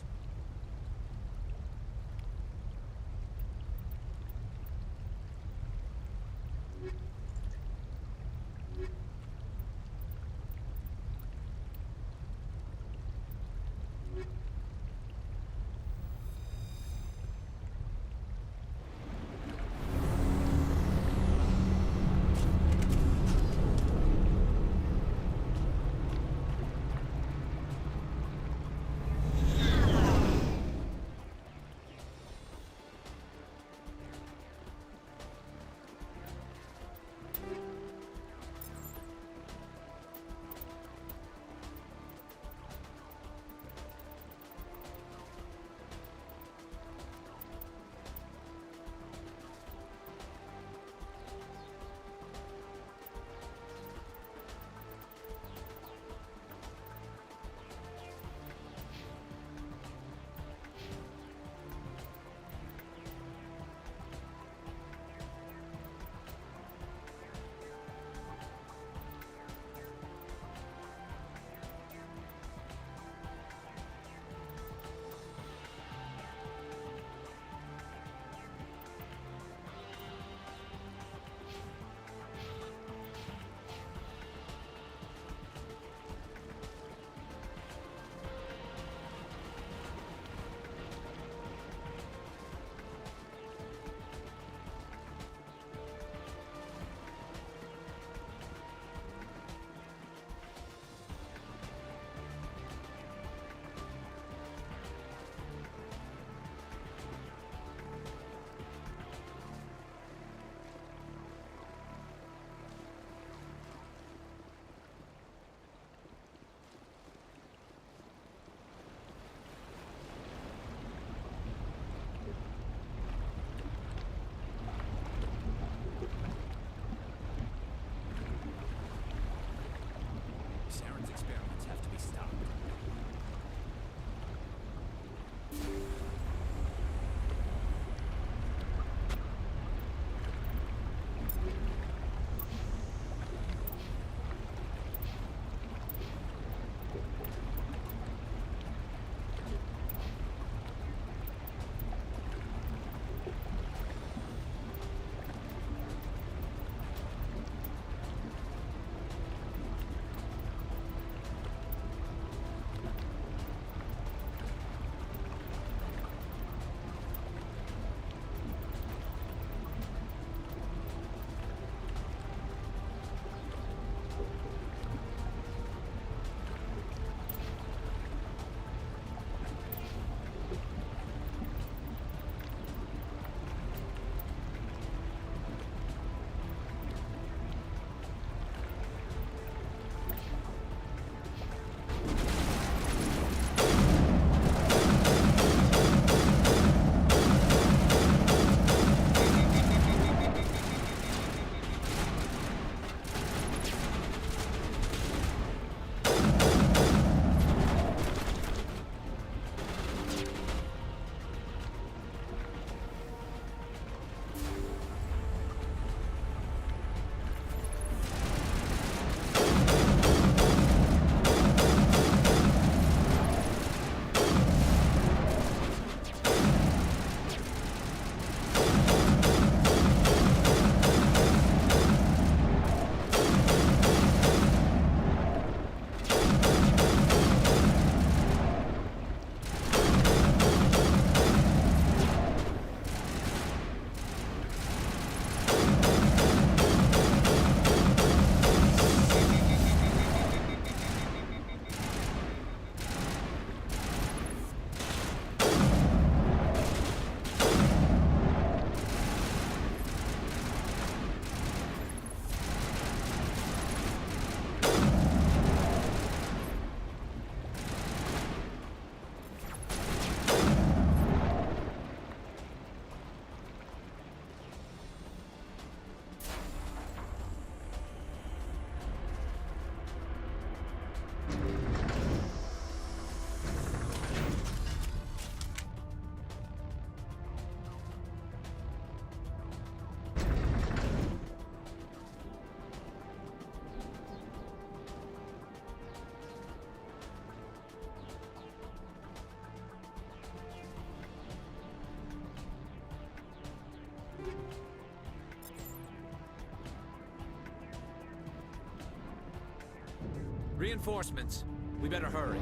Reinforcements. We better hurry.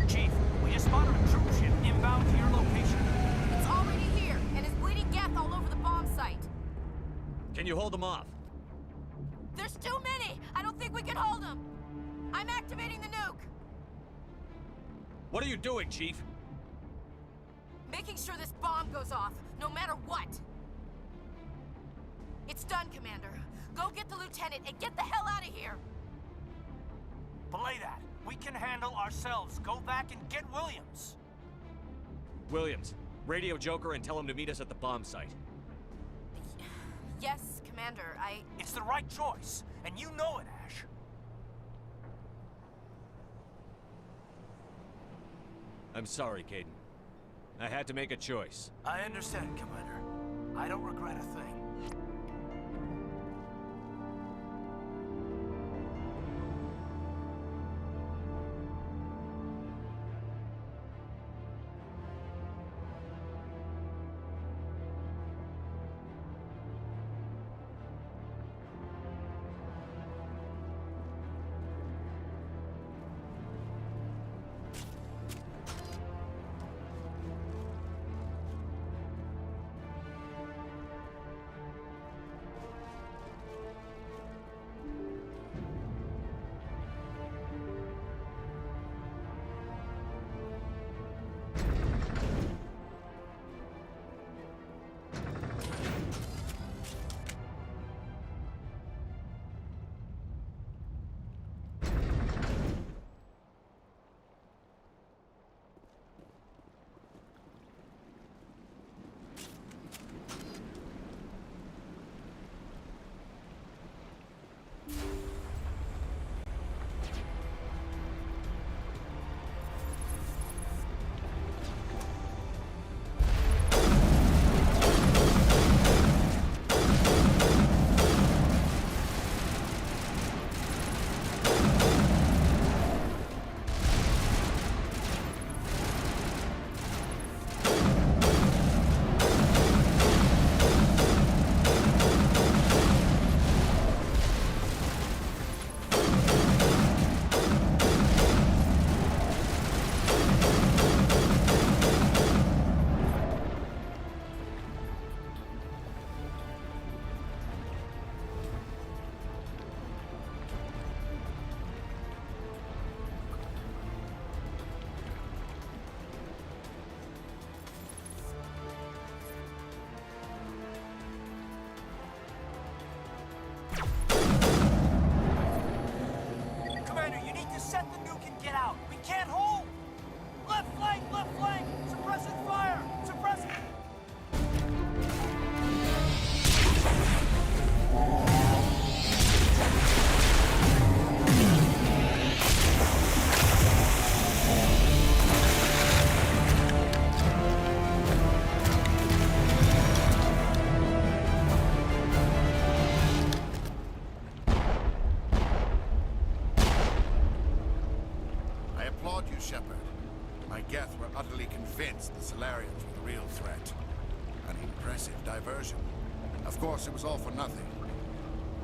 Chief, we just spotted a troop ship inbound to your location. It's already here, and is bleeding Geth all over the bomb site. Can you hold them off? There's too many! I don't think we can hold them! I'm activating the nuke! What are you doing, Chief? Making sure this bomb goes off, no matter what! It's done, Commander. Go get the lieutenant and get the hell out of here! Belay that. We can handle ourselves. Go back and get Williams. Williams, radio Joker and tell him to meet us at the bomb site. Yes, Commander, It's the right choice, and you know it, Ash. I'm sorry, Caden. I had to make a choice. I understand, Commander. I don't regret a thing. Geth were utterly convinced the Solarians were the real threat. An impressive diversion. Of course, it was all for nothing.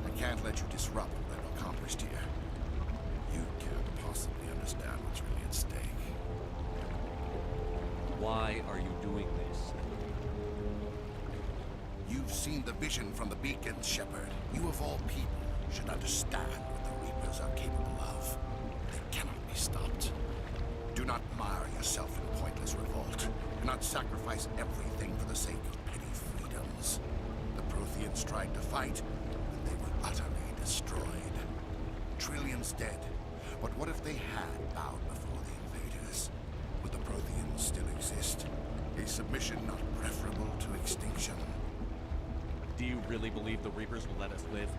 I can't let you disrupt what I've accomplished here. You can't possibly understand what's really at stake. Why are you doing this? You've seen the vision from the beacons, Shepard. You of all people should understand what the Reapers are capable of. They cannot be stopped. Do not mire yourself in pointless revolt. Do not sacrifice everything for the sake of petty freedoms. The Protheans tried to fight, and they were utterly destroyed. Trillions dead. But what if they had bowed before the invaders? Would the Protheans still exist? A submission not preferable to extinction? Do you really believe the Reapers will let us live?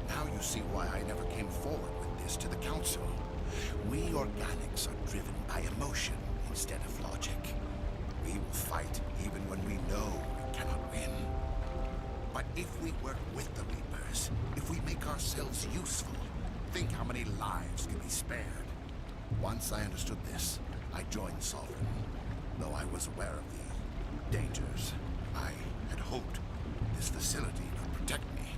Now you see why I never came forward with this to the Council. We organics are driven by emotion instead of logic. We will fight even when we know we cannot win. But if we work with the Reapers, if we make ourselves useful, think how many lives can be spared. Once I understood this, I joined Sovereign. Though I was aware of the dangers, I had hoped this facility could protect me.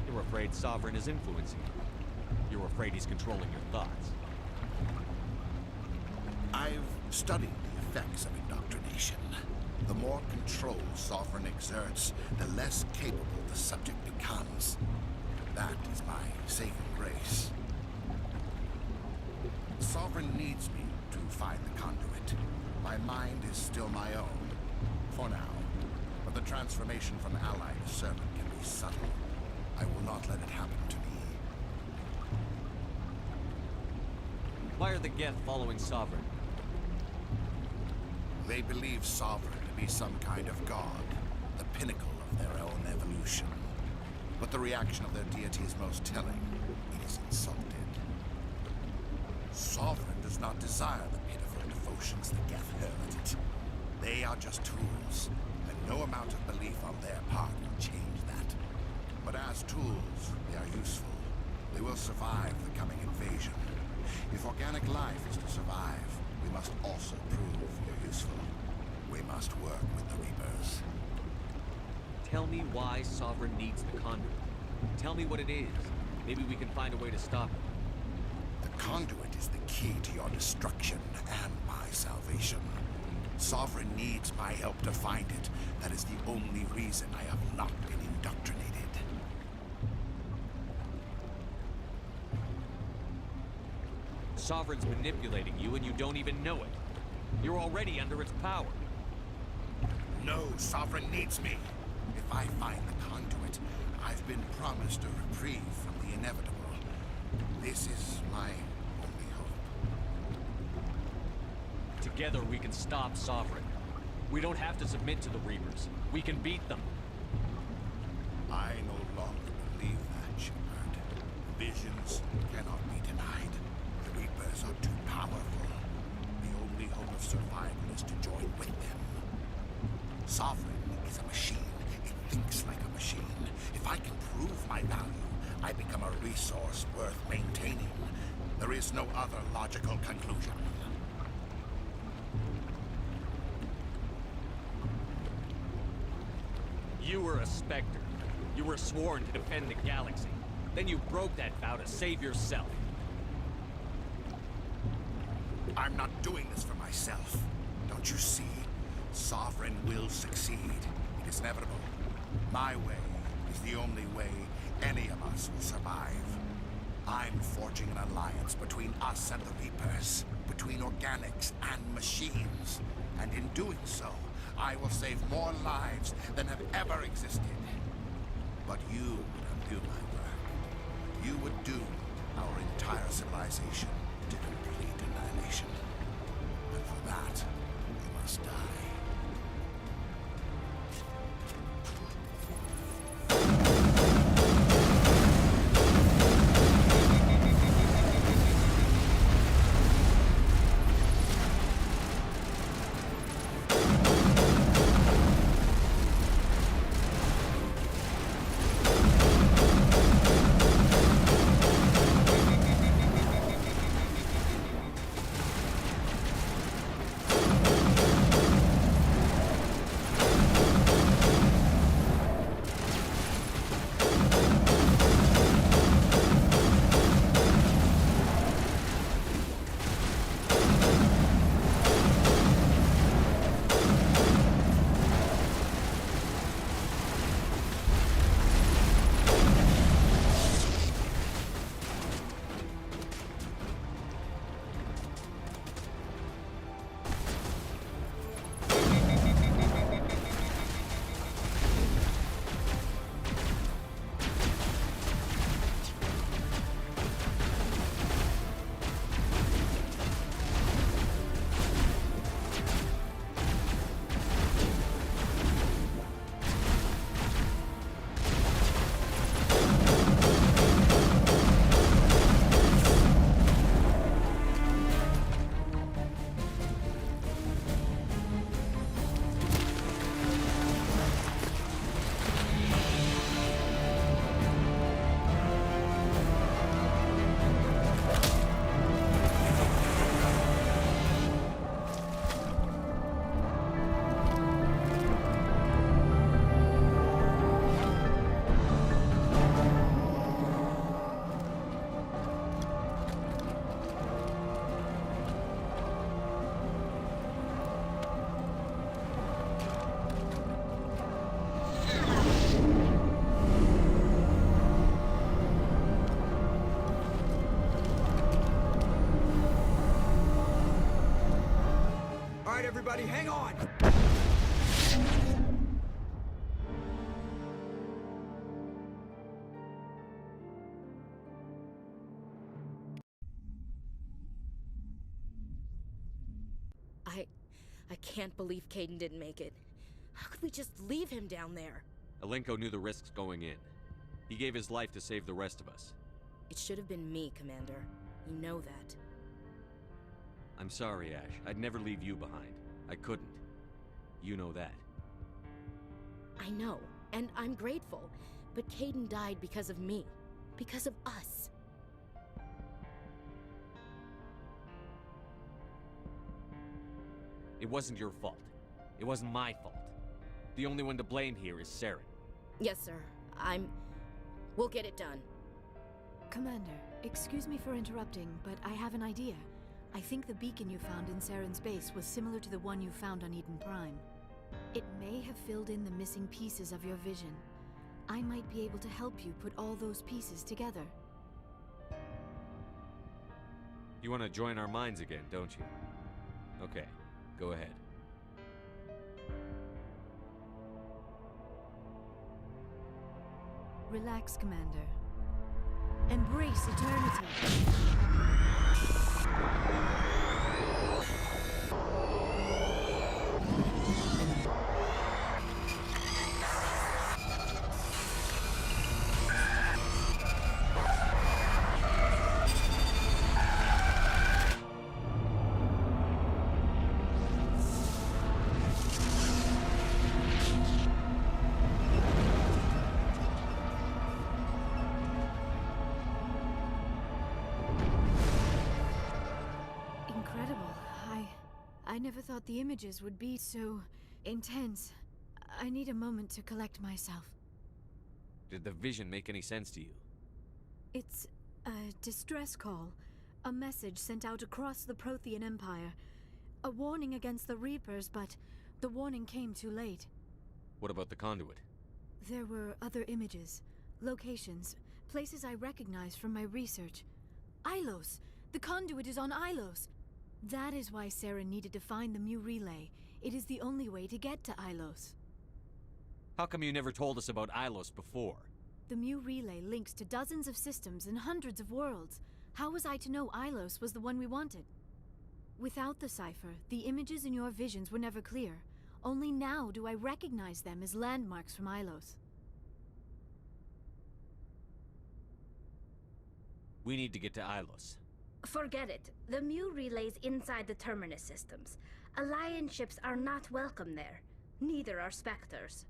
You're afraid Sovereign is influencing you. You're afraid he's controlling your thoughts. I've studied the effects of indoctrination. The more control Sovereign exerts, the less capable the subject becomes. That is my saving grace. Sovereign needs me to find the conduit. My mind is still my own, for now. But the transformation from ally to servant can be subtle. I will not let it happen to me. Why are the Geth following Sovereign? They believe Sovereign to be some kind of god, the pinnacle of their own evolution. But the reaction of their deity is most telling. It is insulted. Sovereign does not desire the pitiful devotions the Geth hurl at it. They are just tools, and no amount of belief on their part will change that. But as tools, they are useful. They will survive the coming invasion. If organic life is to survive, we must also prove you're useful. We must work with the Reapers. Tell me why Sovereign needs the conduit. Tell me what it is. Maybe we can find a way to stop it. The conduit is the key to your destruction and my salvation. Sovereign needs my help to find it. That is the only reason I have not been indoctrinated. Sovereign's manipulating you and you don't even know it. You're already under its power. No, Sovereign needs me. If I find the conduit, I've been promised a reprieve from the inevitable. This is my only hope. Together we can stop Sovereign. We don't have to submit to the Reapers. We can beat them. I no longer believe that, Shepard. Visions cannot be denied. The Reapers are too powerful. The only hope of survival is to join with them. Sovereign is a machine. It thinks like a machine. If I can prove my value, I become a resource worth maintaining. There is no other logical conclusion. You were a Spectre. You were sworn to defend the galaxy. Then you broke that vow to save yourself. I'm not doing this for myself. Don't you see? Sovereign will succeed. It is inevitable. My way is the only way any of us will survive. I'm forging an alliance between us and the Reapers, between organics and machines. And in doing so, I will save more lives than have ever existed. But you would undo my work. You would doom our entire civilization to complete annihilation. And for that, we must die. everybody, hang on! I can't believe Caden didn't make it. How could we just leave him down there? Alenko knew the risks going in. He gave his life to save the rest of us. It should have been me, Commander. You know that. I'm sorry, Ash. I'd never leave you behind. I couldn't. You know that. I know, and I'm grateful. But Caden died because of me. Because of us. It wasn't your fault. It wasn't my fault. The only one to blame here is Saren. Yes, sir. We'll get it done. Commander, excuse me for interrupting, but I have an idea. I think the beacon you found in Saren's base was similar to the one you found on Eden Prime. It may have filled in the missing pieces of your vision. I might be able to help you put all those pieces together. You want to join our minds again, don't you? Okay, go ahead. Relax, Commander. Embrace eternity. I never thought the images would be so intense. I need a moment to collect myself. Did the vision make any sense to you? It's a distress call. A message sent out across the Prothean Empire. A warning against the Reapers, but the warning came too late. What about the conduit? There were other images, locations, places I recognized from my research. Ilos! The conduit is on Ilos! That is why Saren needed to find the Mu Relay. It is the only way to get to Ilos. How come you never told us about Ilos before? The Mu Relay links to dozens of systems and hundreds of worlds. How was I to know Ilos was the one we wanted? Without the cipher, the images in your visions were never clear. Only now do I recognize them as landmarks from Ilos. We need to get to Ilos. Forget it. The Mu Relay's inside the Terminus systems. Alliance ships are not welcome there. Neither are Spectres.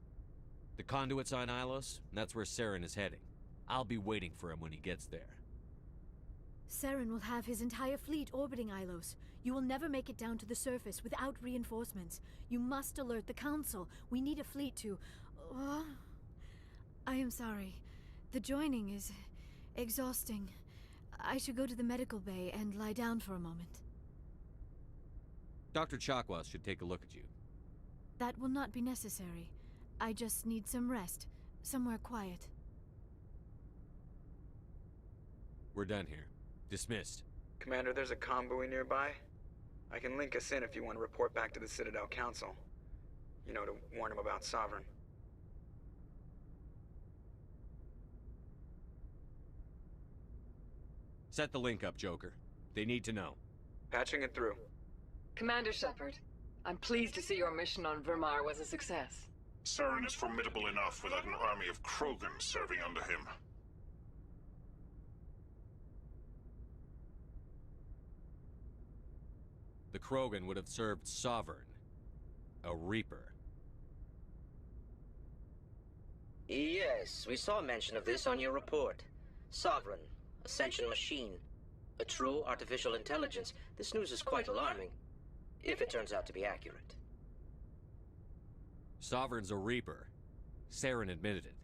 The conduit's on Ilos, and that's where Saren is heading. I'll be waiting for him when he gets there. Saren will have his entire fleet orbiting Ilos. You will never make it down to the surface without reinforcements. You must alert the Council. We need a fleet to... I am sorry. The joining is... exhausting. I should go to the medical bay and lie down for a moment. Dr. Chakwas should take a look at you. That will not be necessary. I just need some rest. Somewhere quiet. We're done here. Dismissed. Commander, there's a comm buoy nearby. I can link us in if you want to report back to the Citadel Council. You know, to warn them about Sovereign. Set the link up, Joker. They need to know. Patching it through. Commander Shepard, I'm pleased to see your mission on Vermar was a success. Saren is formidable enough without an army of Krogan serving under him. The Krogan would have served Sovereign. A Reaper. Yes, we saw mention of this on your report. Sovereign. Ascension machine. A true artificial intelligence. This news is quite alarming. If it turns out to be accurate. Sovereign's a Reaper. Saren admitted it.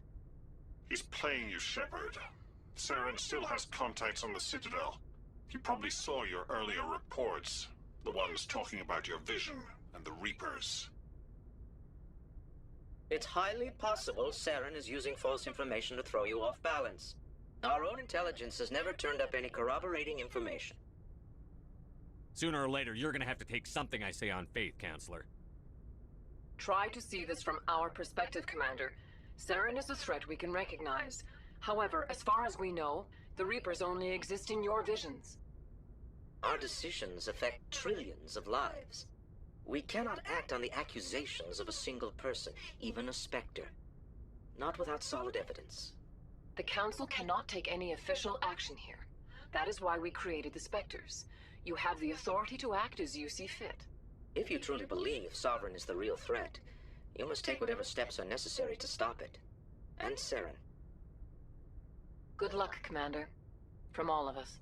He's playing you, Shepard. Saren still has contacts on the Citadel. He probably saw your earlier reports. The ones talking about your vision and the Reapers. It's highly possible Saren is using false information to throw you off balance. Our own intelligence has never turned up any corroborating information. Sooner or later, you're gonna have to take something I say on faith, Counselor. Try to see this from our perspective, Commander. Saren is a threat we can recognize. However, as far as we know, the Reapers only exist in your visions. Our decisions affect trillions of lives. We cannot act on the accusations of a single person, even a Spectre. Not without solid evidence. The Council cannot take any official action here. That is why we created the Spectres. You have the authority to act as you see fit. If you truly believe Sovereign is the real threat, you must take whatever steps are necessary to stop it. And Saren. Good luck, Commander. From all of us.